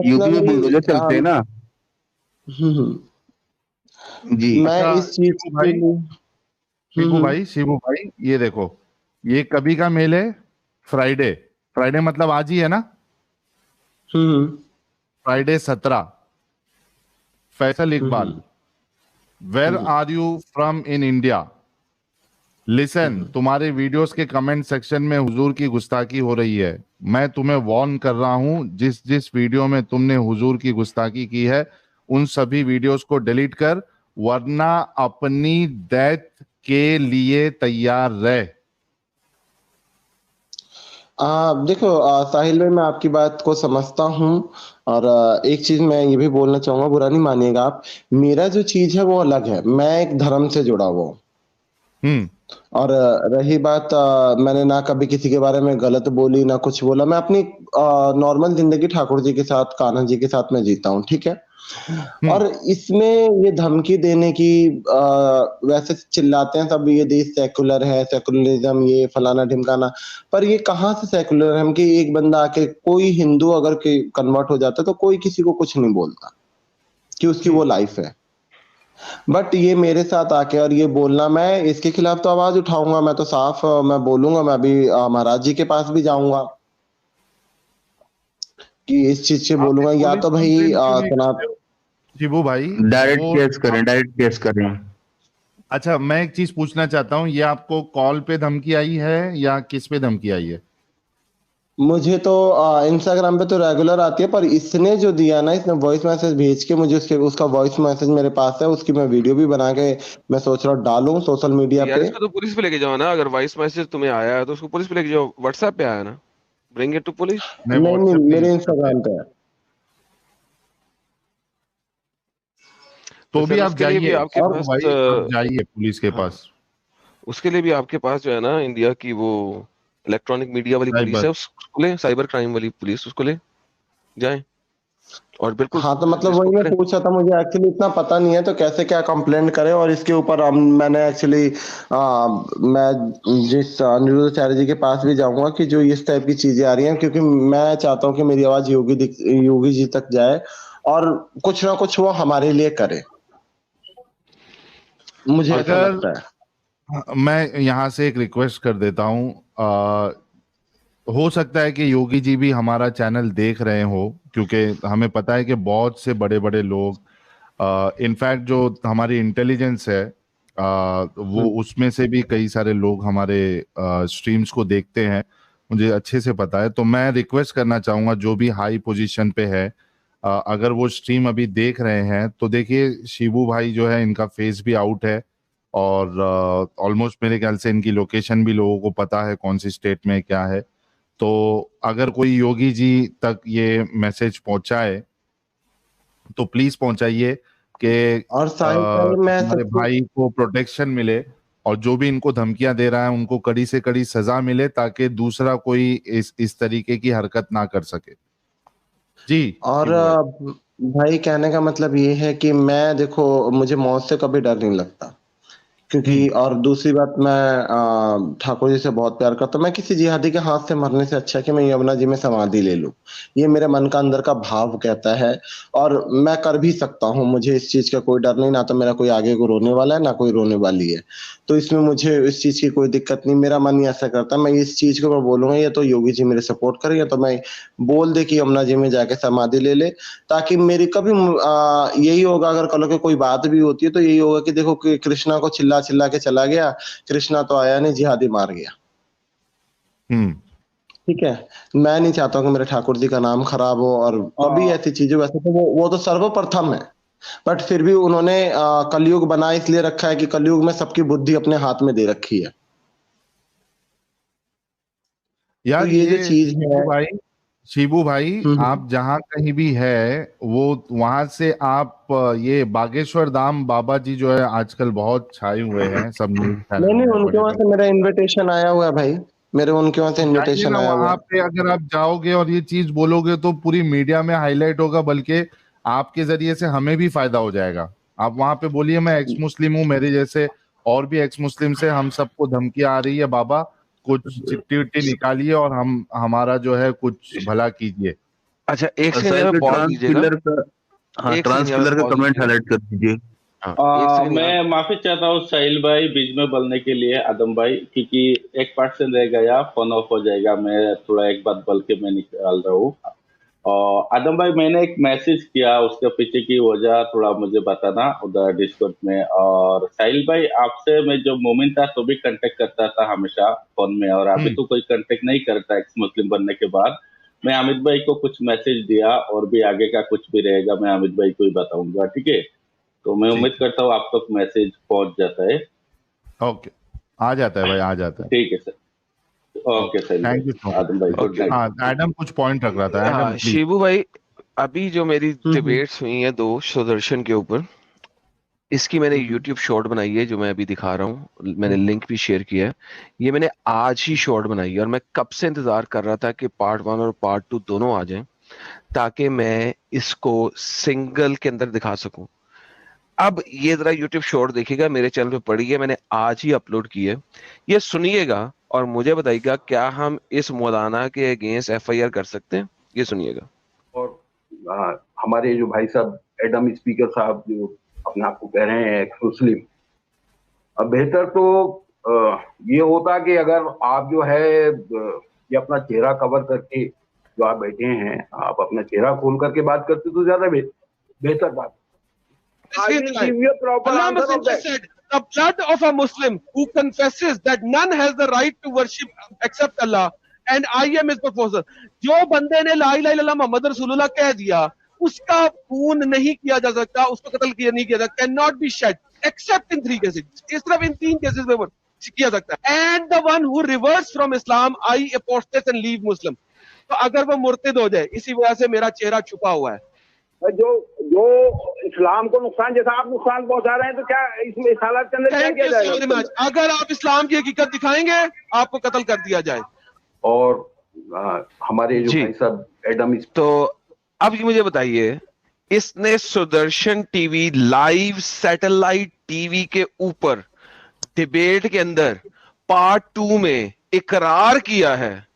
यूपी में बुलडोजर चलते हैं ना जी। मैं इस चीज शिबू भाई ये देखो, ये कभी का मेल है? फ्राइडे मतलब आज ही है ना? Friday 17। Faisal Iqbal, where are you from in India? Listen, तुम्हारे वीडियोस के कमेंट सेक्शन में हुजूर की गुस्ताखी हो रही है। मैं तुम्हें वार्न कर रहा हूं, जिस वीडियो में तुमने हुजूर की गुस्ताखी की है उन सभी वीडियोस को डिलीट कर, वरना अपनी डेथ के लिए तैयार रह। देखो साहिल भाई, मैं आपकी बात को समझता हूँ, और एक चीज मैं ये भी बोलना चाहूंगा, बुरा नहीं मानिएगा आप, मेरा जो चीज है वो अलग है, मैं एक धर्म से जुड़ा हुआ हूँ। और रही बात, मैंने ना कभी किसी के बारे में गलत बोली ना कुछ बोला, मैं अपनी नॉर्मल जिंदगी ठाकुर जी के साथ, कान्हा जी के साथ मैं जीता हूँ। ठीक है, और इसमें ये धमकी देने की वैसे चिल्लाते हैं सब, ये देश सेकुलर है, सेकुलरिज्म, ये फलाना ढिमकाना, पर ये कहाँ से सेकुलर है कि एक बंदा आके, कोई हिंदू अगर कन्वर्ट हो जाता है तो कोई किसी को कुछ नहीं बोलता कि उसकी वो लाइफ है। बट ये मेरे साथ आके और ये बोलना, मैं इसके खिलाफ तो आवाज उठाऊंगा, मैं तो साफ मैं बोलूंगा, मैं अभी महाराज जी के पास भी जाऊंगा कि इस चीज से आप बोलूंगा, या पुलिस तो भाई कंप्लेंट क्यों नहीं सना करते हो शिबू भाई? डायरेक्ट वो केस करें, डायरेक्ट केस करें। अच्छा, मैं एक चीज पूछना चाहता हूँ, ये आपको कॉल पे धमकी आई है या किस पे धमकी आई है? मुझे तो इंस्टाग्राम पे तो रेगुलर आती है, पर इसने जो दिया ना, इसने वॉइस मैसेज भेज के मुझे उसका वॉइस मैसेज मेरे पास है, उसकी मैं वीडियो भी बना के मैं सोच रहा हूँ डालूं सोशल मीडिया यार पे। इसको तो पुलिस पे लेके जाओ ना, अगर वॉइस मैसेज तुम्हें आया है तो उसको पुलिस पे लेके जाओ। व्हाट्सएप पे आया ना, ब्रिंग इट टू पुलिस। नहीं नहीं, व्हाट्सएप नहीं, मेरे इंस्टाग्राम पे है। तो भी सर आप उसके लिए भी जाइए आपके और पास भाई आप जाइए पुलिस के हाँ, पास। उसके लिए भी आपके पास जो है ना इंडिया की वो इलेक्ट्रॉनिक मीडिया वाली पुलिस साइबर है, उसको ले, साइबर क्राइम वाली पुलिस, उसको ले जाए और बिल्कुल हाँ तो मतलब इसको वही मैं पकड़े। पूछ रहा था, मुझे एक्चुअली इतना पता नहीं है तो कैसे क्या कंप्लेंट करें, और इसके ऊपर मैंने एक्चुअली मैं जिस अनिरुद्ध चार्य जी के पास भी जाऊंगा कि जो इस टाइप की चीजें आ रही हैं, क्योंकि मैं चाहता हूँ कि मेरी आवाज योगी जी तक जाए और कुछ ना कुछ वो हमारे लिए करे, मुझे ऐसा अगर लगता है। मैं यहाँ से एक रिक्वेस्ट कर देता हूँ, हो सकता है कि योगी जी भी हमारा चैनल देख रहे हो, क्योंकि हमें पता है कि बहुत से बड़े बड़े लोग, इनफैक्ट जो हमारी इंटेलिजेंस है, वो उसमें से भी कई सारे लोग हमारे स्ट्रीम्स को देखते हैं, मुझे अच्छे से पता है। तो मैं रिक्वेस्ट करना चाहूँगा जो भी हाई पोजीशन पे है, अगर वो स्ट्रीम अभी देख रहे हैं तो देखिए, शिबू भाई जो है इनका फेस भी आउट है, और ऑलमोस्ट मेरे ख्याल से इनकी लोकेशन भी लोगों को पता है कौन सी स्टेट में क्या है। तो अगर कोई योगी जी तक ये मैसेज पहुंचाए तो प्लीज पहुंचाइए कि और साहिल भाई मैं हमारे सबसे भाई को प्रोटेक्शन मिले, और जो भी इनको धमकियां दे रहा है उनको कड़ी से कड़ी सजा मिले, ताकि दूसरा कोई इस तरीके की हरकत ना कर सके। जी और शिबू भाई। भाई कहने का मतलब ये है कि मैं देखो, मुझे मौत से कभी डर नहीं लगता, क्योंकि और दूसरी बात, मैं ठाकुर जी से बहुत प्यार करता हूँ। मैं किसी जिहादी के हाथ से मरने से अच्छा कि मैं यमुना जी में समाधि ले लूं, ये मेरे मन का अंदर का भाव कहता है, और मैं कर भी सकता हूँ, मुझे इस चीज का कोई डर नहीं, ना तो मेरा कोई आगे को रोने वाला है ना कोई रोने वाली है, तो इसमें मुझे इस चीज की कोई दिक्कत नहीं। मेरा मन ही ऐसा करता है, मैं इस चीज को मैं बोलूंगा या तो योगी जी मेरे सपोर्ट करें, या तो मैं बोल दे कि यमुना जी में जाके समाधि ले ले, ताकि मेरी कभी यही होगा, अगर कल को कोई बात भी होती है तो यही होगा कि देखो कि कृष्णा को चिल्ला चिल्ला के चला गया, कृष्णा तो आया नहीं, जिहादी मार गया। ठीक है, मैं नहीं चाहता हूँ कि मेरे ठाकुर जी का नाम खराब हो, और कभी ऐसी चीजें, वैसे तो वो तो सर्वप्रथम है, बट फिर भी उन्होंने कलयुग बना इसलिए रखा है कि कलयुग में सबकी बुद्धि अपने हाथ में दे रखी है। यार तो ये जो चीज है, शिबू भाई आप जहाँ कहीं भी है, वो वहां से आप ये बागेश्वर धाम बाबा जी जो है आजकल बहुत छाए हुए हैं सब न्यूज चैनल नहीं नहीं, में, उनके बड़े वहां से मेरा इनविटेशन आया हुआ है भाई, मेरे उनके वहां से जाइए इनविटेशन ना आया हुआ वहां है। पे। अगर आप जाओगे और ये चीज बोलोगे तो पूरी मीडिया में हाईलाइट होगा, बल्कि आपके जरिए से हमें भी फायदा हो जाएगा। आप वहां पे बोलिए मैं एक्स मुस्लिम हूँ, मेरे जैसे और भी एक्स मुस्लिम से हम सबको धमकियां आ रही है, बाबा कुछ चिट्ठी विट्टी निकालिए और हम हमारा जो है कुछ भला कीजिए। अच्छा एक सेकंड साहिल में भाई पॉज दीजिएगा, ट्रांसपिलर का, हाँ एक सेकंड ट्रांसपिलर का पॉज कमेंट दीजिएगा। हाईलाइट कर दीजिए। हाँ एक सेकंड यहाँ मैं माफी चाहता हूँ साहिल भाई, बीच में बोलने के लिए आदम भाई, क्योंकि एक पर्सन रह गया, फोन ऑफ हो जाएगा, मैं थोड़ा एक बात बोल के मैं निकाल रहा हूँ। और आदम भाई मैंने एक मैसेज किया, उसके पीछे की वजह थोड़ा मुझे बताना उधर डिस्कॉर्ड में। और साहिल भाई आपसे मैं जो मोमिन था तो भी कांटेक्ट करता था हमेशा फोन में, और अभी तो कोई कांटेक्ट नहीं करता एक्स मुस्लिम बनने के बाद। मैं अमित भाई को कुछ मैसेज दिया, और भी आगे का कुछ भी रहेगा मैं अमित भाई को ही बताऊंगा, ठीक है? तो मैं उम्मीद करता हूँ आप तक मैसेज पहुंच जाता है। ओके, आ जाता है भाई, आ जाता है। ठीक है sir, okay Sahil thank you भाई, सो आदम भाई गुड मच। नाइट। हाँ एडम कुछ पॉइंट रख रहा था, एडम हाँ प्लीज। शिबू भाई, अभी जो मेरी डिबेट्स हुई हैं 2 सुदर्शन के ऊपर, इसकी मैंने YouTube शॉर्ट बनाई है जो मैं अभी दिखा रहा हूँ, मैंने लिंक भी शेयर किया है। ये मैंने आज ही शॉर्ट बनाई है, और मैं कब से इंतजार कर रहा था कि पार्ट 1 और पार्ट 2 दोनों आ जाएं, ताकि मैं इसको सिंगल के अंदर दिखा सकूं। अब ये जरा YouTube शॉर्ट देखिएगा, मेरे चैनल पे पड़ी है, मैंने आज ही अपलोड की है। ये सुनिएगा और मुझे बताइएगा क्या हम इस मौलाना के अगेंस्ट FIR कर सकते हैं, ये सुनिएगा। और हमारे जो भाई साहब एडम स्पीकर साहब जो अपने आप को कह रहे हैं एक्स मुस्लिम। अब बेहतर तो ये होता कि अगर आप जो है ये अपना चेहरा कवर करके जो आप बैठे हैं, आप अपना चेहरा खोल करके बात करते तो ज्यादा बेहतर बात। I will give you a proper Allah answer of Messenger that. said, the blood of a Muslim who confesses that none has the right to worship except Allah and I am his proposer. जो बंदे ने ला इलाहा इल्लल्लाह मोहम्मद रसूलुल्लाह कह दिया, उसका खून नहीं किया जा सकता, उसको कत्ल किया नहीं किया जा सकता, cannot be shed except in 3 cases. इस तरफ इन 3 cases में किया सकता है. And the one who reverts from Islam, I apostate and leave Muslim. तो अगर वो मुर्तिद हो जाए, इसी वजह से मेरा चेहरा छुपा हुआ है. जो इस्लाम को नुकसान, जैसा आप नुकसान पहुंचा रहे हैं, तो क्या इसमें इस हालत के अंदर क्या किया जाएगा? अगर आप इस्लाम की हकीकत दिखाएंगे, आपको कत्ल कर दिया जाए. और हमारे जो भाई साहब एडम, तो अब मुझे बताइए, इसने Sudarshan TV live satellite TV के ऊपर डिबेट के अंदर पार्ट 2 में इकरार किया है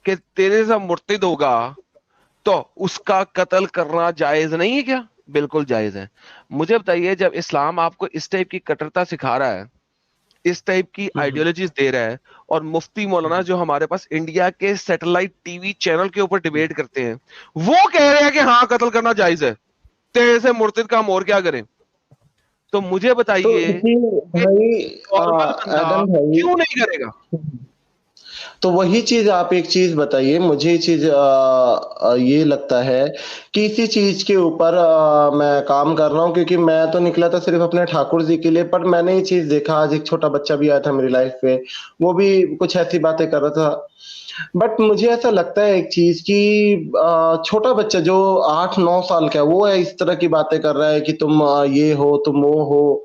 कि तेरे से मुर्तिद होगा तो उसका कत्ल करना जायज नहीं है क्या? बिल्कुल जायज है. मुझे बताइए, जब इस्लाम आपको इस टाइप की कट्टरता सिखा रहा है, इस टाइप की आइडियोलॉजीज दे रहा है, और मुफ्ती मौलाना जो हमारे पास इंडिया के सैटेलाइट टीवी चैनल के ऊपर डिबेट करते हैं, वो कह रहे हैं कि हाँ कत्ल करना जायज है, तेरे से मुर्तिद का हम और क्या करें? तो मुझे बताइए, क्यों नहीं करेगा? तो वही चीज, आप एक चीज बताइए मुझे, ये चीज ये लगता है कि इसी चीज के ऊपर मैं काम कर रहा हूँ, क्योंकि मैं तो निकला था सिर्फ अपने ठाकुर जी के लिए, पर मैंने ये चीज देखा, आज एक छोटा बच्चा भी आया था मेरी लाइफ पे, वो भी कुछ ऐसी बातें कर रहा था। बट मुझे ऐसा लगता है एक चीज कि छोटा बच्चा जो 8-9 साल का है, वो इस तरह की बातें कर रहा है कि तुम ये हो, तुम वो हो,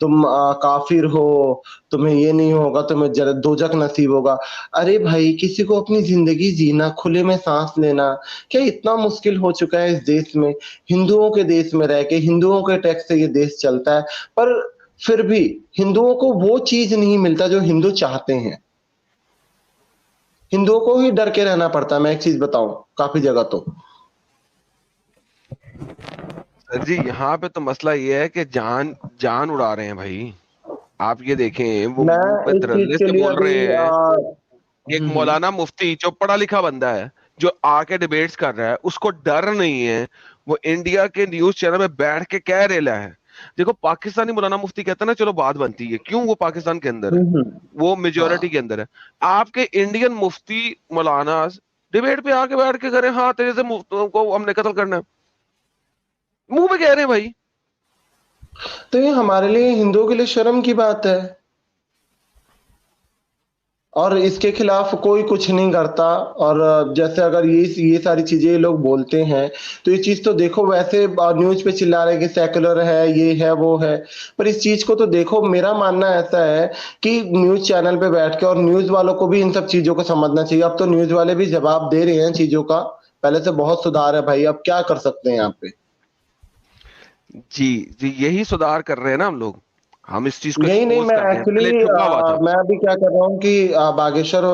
तुम काफिर हो, तुम्हें ये नहीं होगा, तुम्हें दोजख नसीब होगा। अरे भाई, किसी को अपनी जिंदगी जीना, खुले में सांस लेना क्या इतना मुश्किल हो चुका है इस देश में? हिंदुओं के देश में रह के, हिंदुओं के टैक्स से ये देश चलता है, पर फिर भी हिंदुओं को वो चीज नहीं मिलता जो हिंदू चाहते हैं। हिंदुओं को ही डर के रहना पड़ता है। मैं एक चीज बताऊं, काफी जगह तो सर जी, यहाँ पे तो मसला ये है कि जान उड़ा रहे हैं भाई। आप ये देखें, वो मुंह पे धड़ल्ले से बोल रहे हैं। एक मौलाना मुफ्ती जो पढ़ा लिखा बंदा है, जो आके डिबेट्स कर रहा है, उसको डर नहीं है, वो इंडिया के न्यूज चैनल में बैठ के कह रेला है। देखो, पाकिस्तानी मौलाना मुफ्ती कहता है ना, चलो बात बनती है, क्यों? वो पाकिस्तान के अंदर है, वो मेजोरिटी के अंदर है। आपके इंडियन मुफ्ती मौलाना डिबेट पे आके बैठ के करें, हाँ तेरे से को हमने कत्ल करना है, मुंह पे कह रहे हैं भाई। तो ये हमारे लिए, हिंदुओं के लिए शर्म की बात है, और इसके खिलाफ कोई कुछ नहीं करता। और जैसे अगर ये सारी चीजें लोग बोलते हैं, तो ये चीज तो देखो, वैसे न्यूज पे चिल्ला रहे हैं कि सेकुलर है, ये है, वो है, पर इस चीज को तो देखो। मेरा मानना ऐसा है कि न्यूज चैनल पे बैठ के, और न्यूज वालों को भी इन सब चीजों को समझना चाहिए। अब तो न्यूज वाले भी जवाब दे रहे हैं चीजों का, पहले से बहुत सुधार है भाई। अब क्या कर सकते हैं यहाँ पे? जी, यही सुधार कर रहे हैं ना हम इस चीज को नहीं, मैं एक्चुअली मैं अभी क्या कर रहा हूँ कि बागेश्वर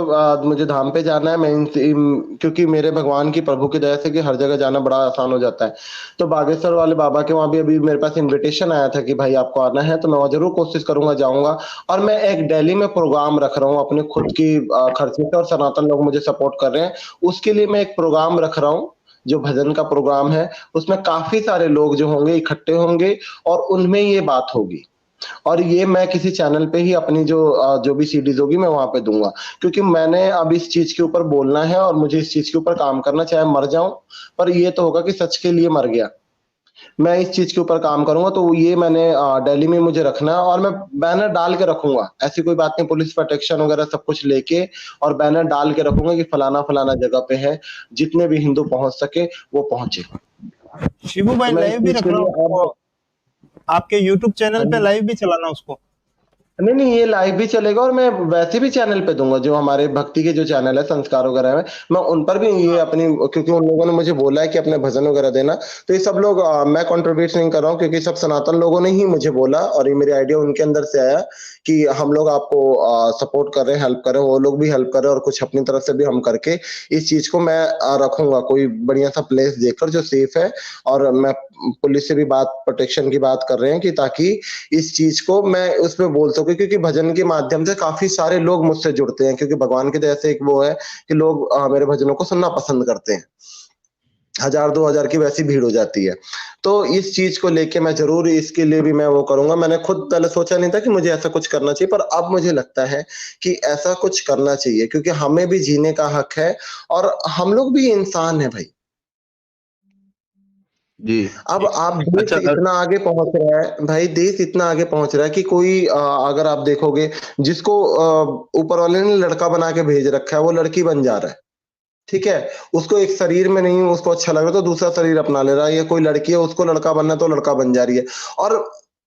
मुझे धाम पे जाना है। क्योंकि मेरे भगवान की, प्रभु की दया से कि हर जगह जाना बड़ा आसान हो जाता है, तो बागेश्वर वाले बाबा के वहां भी अभी मेरे पास इनविटेशन आया था कि भाई आपको आना है, तो मैं वहां जरूर कोशिश करूंगा, जाऊंगा। और मैं एक दिल्ली में प्रोग्राम रख रहा हूँ अपने खुद की खर्चे से, और सनातन लोग मुझे सपोर्ट कर रहे हैं, उसके लिए मैं एक प्रोग्राम रख रहा हूँ जो भजन का प्रोग्राम है। उसमें काफी सारे लोग जो होंगे इकट्ठे होंगे, और उनमें ये बात होगी, और ये मैं किसी चैनल पे ही अपनी जो भी सीडीज होगी मैं वहां पे दूंगा, क्योंकि मैंने अब इस चीज के ऊपर बोलना है, और मुझे इस चीज के ऊपर काम करना, चाहे मर जाऊं, पर ये तो होगा कि सच के लिए मर गया। मैं इस चीज के ऊपर काम करूंगा, तो ये मैंने दिल्ली में मुझे रखना है, और मैं बैनर डाल के रखूंगा। ऐसी कोई बात नहीं, पुलिस प्रोटेक्शन वगैरह सब कुछ लेके, और बैनर डाल के रखूंगा कि फलाना जगह पे है, जितने भी हिंदू पहुंच सके वो पहुंचे। शिबू भाई, लाइव भी रख रहा हूँ आपके YouTube चैनल पे, लाइव भी चलाना उसको। नहीं, ये लाइव भी चलेगा, और मैं वैसे भी चैनल पे दूंगा, जो हमारे भक्ति के जो चैनल है, संस्कार वगैरह में, मैं उन पर भी ये अपनी, क्योंकि उन लोगों ने मुझे बोला है कि अपने भजन वगैरह देना, तो ये सब लोग मैं कंट्रीब्यूट नहीं कर रहा हूँ, क्योंकि सब सनातन लोगों ने ही मुझे बोला, और ये मेरी आइडिया उनके अंदर से आया कि हम लोग आपको सपोर्ट कर रहे हैं, हेल्प कर रहे हैं, वो लोग भी हेल्प कर रहे हैं, और कुछ अपनी तरफ से भी हम करके इस चीज को मैं रखूंगा कोई बढ़िया सा प्लेस देखकर जो सेफ है, और मैं पुलिस से भी बात, प्रोटेक्शन की बात कर रहे हैं कि ताकि इस चीज को मैं उसमें बोल सकूं, क्योंकि भजन के माध्यम से काफी सारे लोग मुझसे जुड़ते हैं, क्योंकि भगवान के जैसे एक वो है कि लोग मेरे भजनों को सुनना पसंद करते हैं। 1000-2000 की वैसी भीड़ हो जाती है। तो इस चीज को लेके मैं जरूर इसके लिए भी मैं वो करूंगा। मैंने खुद पहले सोचा नहीं था कि मुझे ऐसा कुछ करना चाहिए, पर अब मुझे लगता है कि ऐसा कुछ करना चाहिए, क्योंकि हमें भी जीने का हक है और हम लोग भी इंसान हैं भाई। जी। अब आप देश इतना आगे पहुंच रहा है भाई, देश इतना आगे पहुंच रहा है कि कोई अगर आप देखोगे जिसको ऊपर वाले ने लड़का बना के भेज रखा है, वो लड़की बन जा रहा है। ठीक है, उसको एक शरीर में नहीं उसको अच्छा लग रहा है तो दूसरा शरीर अपना ले रहा है, या कोई लड़की है उसको लड़का बनना है तो लड़का बन जा रही है। और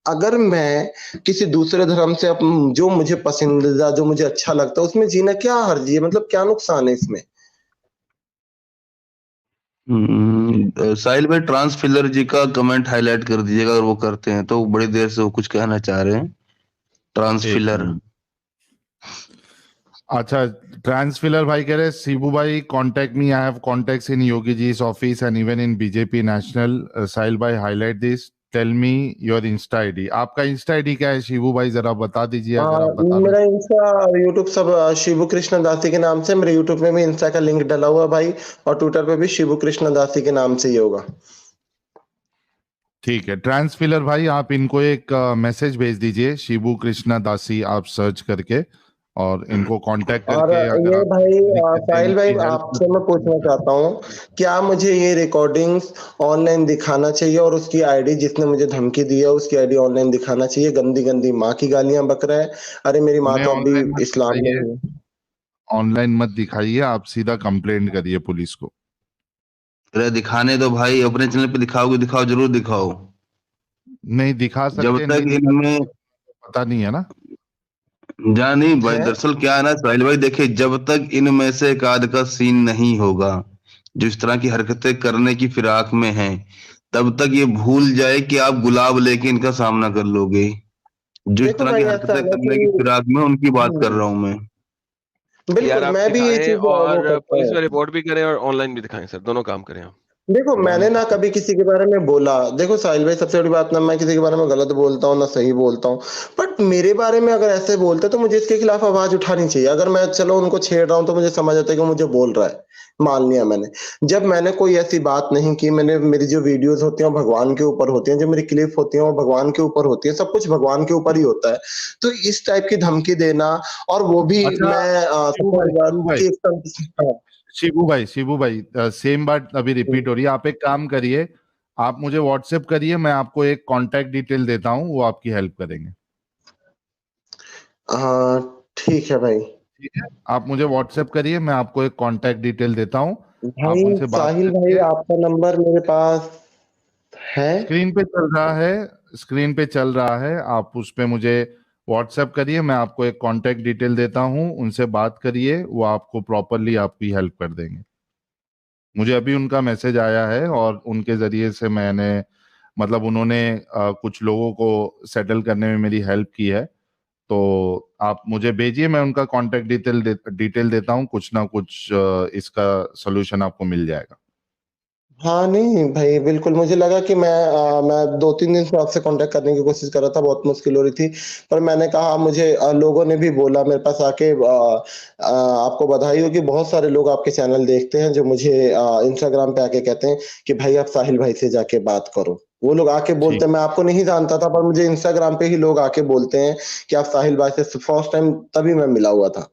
अगर मैं किसी दूसरे धर्म से जो मुझे पसंदीदा, जो मुझे अच्छा लगता है उसमें जीना क्या हर्जी है, मतलब क्या नुकसान है इसमें? साहिल भाई ट्रांसफिलर जी का कमेंट हाईलाइट कर दीजिएगा, अगर वो करते हैं तो। बड़ी देर से वो कुछ कहना चाह रहे हैं। ट्रांसफिलर। अच्छा, ट्रांसफिलर भाई कह रहे शिबू भाई contact me, I have contacts in Yogi ji's office and even in BJP national. Sahil भाई highlight this, tell me your insta ID. आपका इंस्टा आईडी क्या है शिबू भाई, जरा बता दीजिए अगर आप बता मेरा इंस्टा यूट्यूब सब शिबू कृष्ण दासी के नाम से। मेरे यूट्यूब में भी इंस्टा का लिंक डला हुआ भाई, और ट्विटर पे भी शिबू कृष्ण दासी के नाम से ही होगा। ठीक है ट्रांसफिलर भाई, आप इनको एक मैसेज भेज दीजिए, शिबू कृष्णा दासी आप सर्च करके, और इनको कांटेक्ट और करके अगर ये आप भाई साहिल भाई इनकी help आपसे मैं पूछना चाहता हूँ, क्या मुझे ये रिकॉर्डिंग्स ऑनलाइन दिखाना चाहिए, और उसकी आईडी जिसने मुझे धमकी दी है उसकी आईडी ऑनलाइन दिखाना चाहिए? गंदी गंदी माँ की गालियां बक रहा है। अरे मेरी माँ उन्हें तो अभी ऑनलाइन मत इस्लाम में दिखाइए, है। ऑनलाइन मत दिखाइए, आप सीधा कंप्लेंट करिए पुलिस को। अरे दिखाने दो भाई, अपने चैनल पे दिखाओगे, दिखाओ, जरूर दिखाओ। नहीं दिखा जब सकते, तक नहीं इनमें पता नहीं है ना। जा नहीं भाई, है? दरअसल क्या है ना साहिल भाई, देखिए जब तक इनमें से एक आध का सीन नहीं होगा जो इस तरह की हरकतें करने की फिराक में हैं, तब तक ये भूल जाए कि आप गुलाब लेके इनका सामना कर लोगे। जो इस देखो तरह भाई की ऐसा हरकतें है ना करने की कि फिराक में उनकी बात कर रहा हूं मैं। यार बिल्कुल आप मैं भी ये दिखाएं चीज वो और करता पुलिस हूँ। में रिपोर्ट भी करें और ऑनलाइन भी दिखाएं सर, दोनों काम करें आप। देखो मैंने ना कभी किसी के बारे में बोला, देखो साहिल भाई सबसे बड़ी बात ना, मैं किसी के बारे में गलत बोलता हूँ ना सही बोलता हूँ, बट मेरे बारे में अगर ऐसे बोलते तो मुझे इसके खिलाफ आवाज उठानी चाहिए। अगर मैं चलो उनको छेड़ रहा हूँ तो मुझे समझ आता है कि मुझे बोल रहा है, मान लिया मैंने। जब मैंने कोई ऐसी बात नहीं की, मैंने मेरी जो वीडियोस होती हैं वो भगवान के ऊपर होती हैं, जो मेरी क्लिप होती हैं वो भगवान के ऊपर होती है, सब कुछ भगवान के ऊपर ही होता है। तो इस टाइप की धमकी देना, और वो भी अच्छा मैं शिबू सबसे भाई, बड़ी बात शिबू भाई, कि हाँ, शिबू भाई सेम बात अभी रिपीट हो रही है। आप एक काम करिए, आप मुझे व्हाट्सएप करिए, मैं आपको एक कांटेक्ट डिटेल देता हूँ, वो आपकी हेल्प करेंगे। ठीक है भाई। ठीक है, आप मुझे व्हाट्सएप करिए, मैं आपको एक कांटेक्ट डिटेल देता हूँ, आप भाई उनसे बात साहिल भाई करके। आपका नंबर मेरे पास है? स्क्रीन पे चल रहा है, स्क्रीन पे चल रहा है, आप उस पे मुझे व्हाट्सएप करिए, मैं आपको एक कांटेक्ट डिटेल देता हूँ, उनसे बात करिए, वो आपको प्रॉपरली आपकी हेल्प कर देंगे। मुझे अभी उनका मैसेज आया है और उनके जरिए से मैंने, मतलब उन्होंने कुछ लोगों को सेटल करने में मेरी हेल्प की है। तो आप मुझे भेजिए, मैं उनका कांटेक्ट डिटेल देता हूँ, कुछ ना कुछ इसका सोल्यूशन आपको मिल जाएगा। हाँ नहीं भाई बिल्कुल, मुझे लगा कि मैं 2-3 दिन से आपसे कांटेक्ट करने की कोशिश कर रहा था, बहुत मुश्किल हो रही थी। पर मैंने कहा मुझे लोगों ने भी बोला मेरे पास आके, आपको बधाई हो कि बहुत सारे लोग आपके चैनल देखते हैं, जो मुझे इंस्टाग्राम पे आके कहते हैं कि भाई आप साहिल भाई से जाके बात करो। वो लोग आके बोलते ठीक, हैं, मैं आपको नहीं जानता था पर मुझे इंस्टाग्राम पे ही लोग आके बोलते हैं कि आप साहिल भाई से फर्स्ट टाइम तभी मैं मिला हुआ था।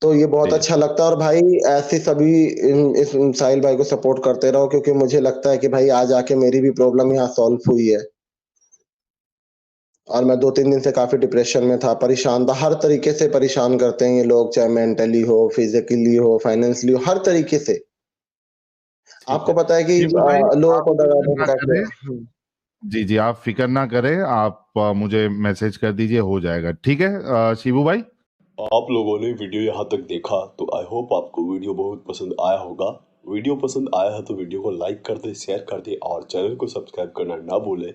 तो ये बहुत ठीक। अच्छा लगता है, और भाई ऐसे सभी इस साहिल भाई को सपोर्ट करते रहो, क्योंकि मुझे लगता है कि भाई आज आके मेरी भी प्रॉब्लम यहाँ सॉल्व हुई है। और मैं 2-3 दिन से काफी डिप्रेशन में था, परेशान था, हर तरीके से परेशान करते हैं ये लोग, चाहे मेंटली हो, फिजिकली हो, फाइनेंशियली हो, हर तरीके से। ठीक आपको है पता है कि शिबू भाई, लोगों आप को फिक्र डराने ना का करें। क्या। जी जी, आप फिक्र ना करें, आप मुझे मैसेज कर दीजिए, हो जाएगा। ठीक है शिबू भाई। आप लोगों ने वीडियो यहाँ तक देखा तो आई होप आपको वीडियो बहुत पसंद आया होगा। वीडियो पसंद आया है तो वीडियो को लाइक कर दे, शेयर कर दे और चैनल को सब्सक्राइब करना ना भूलें।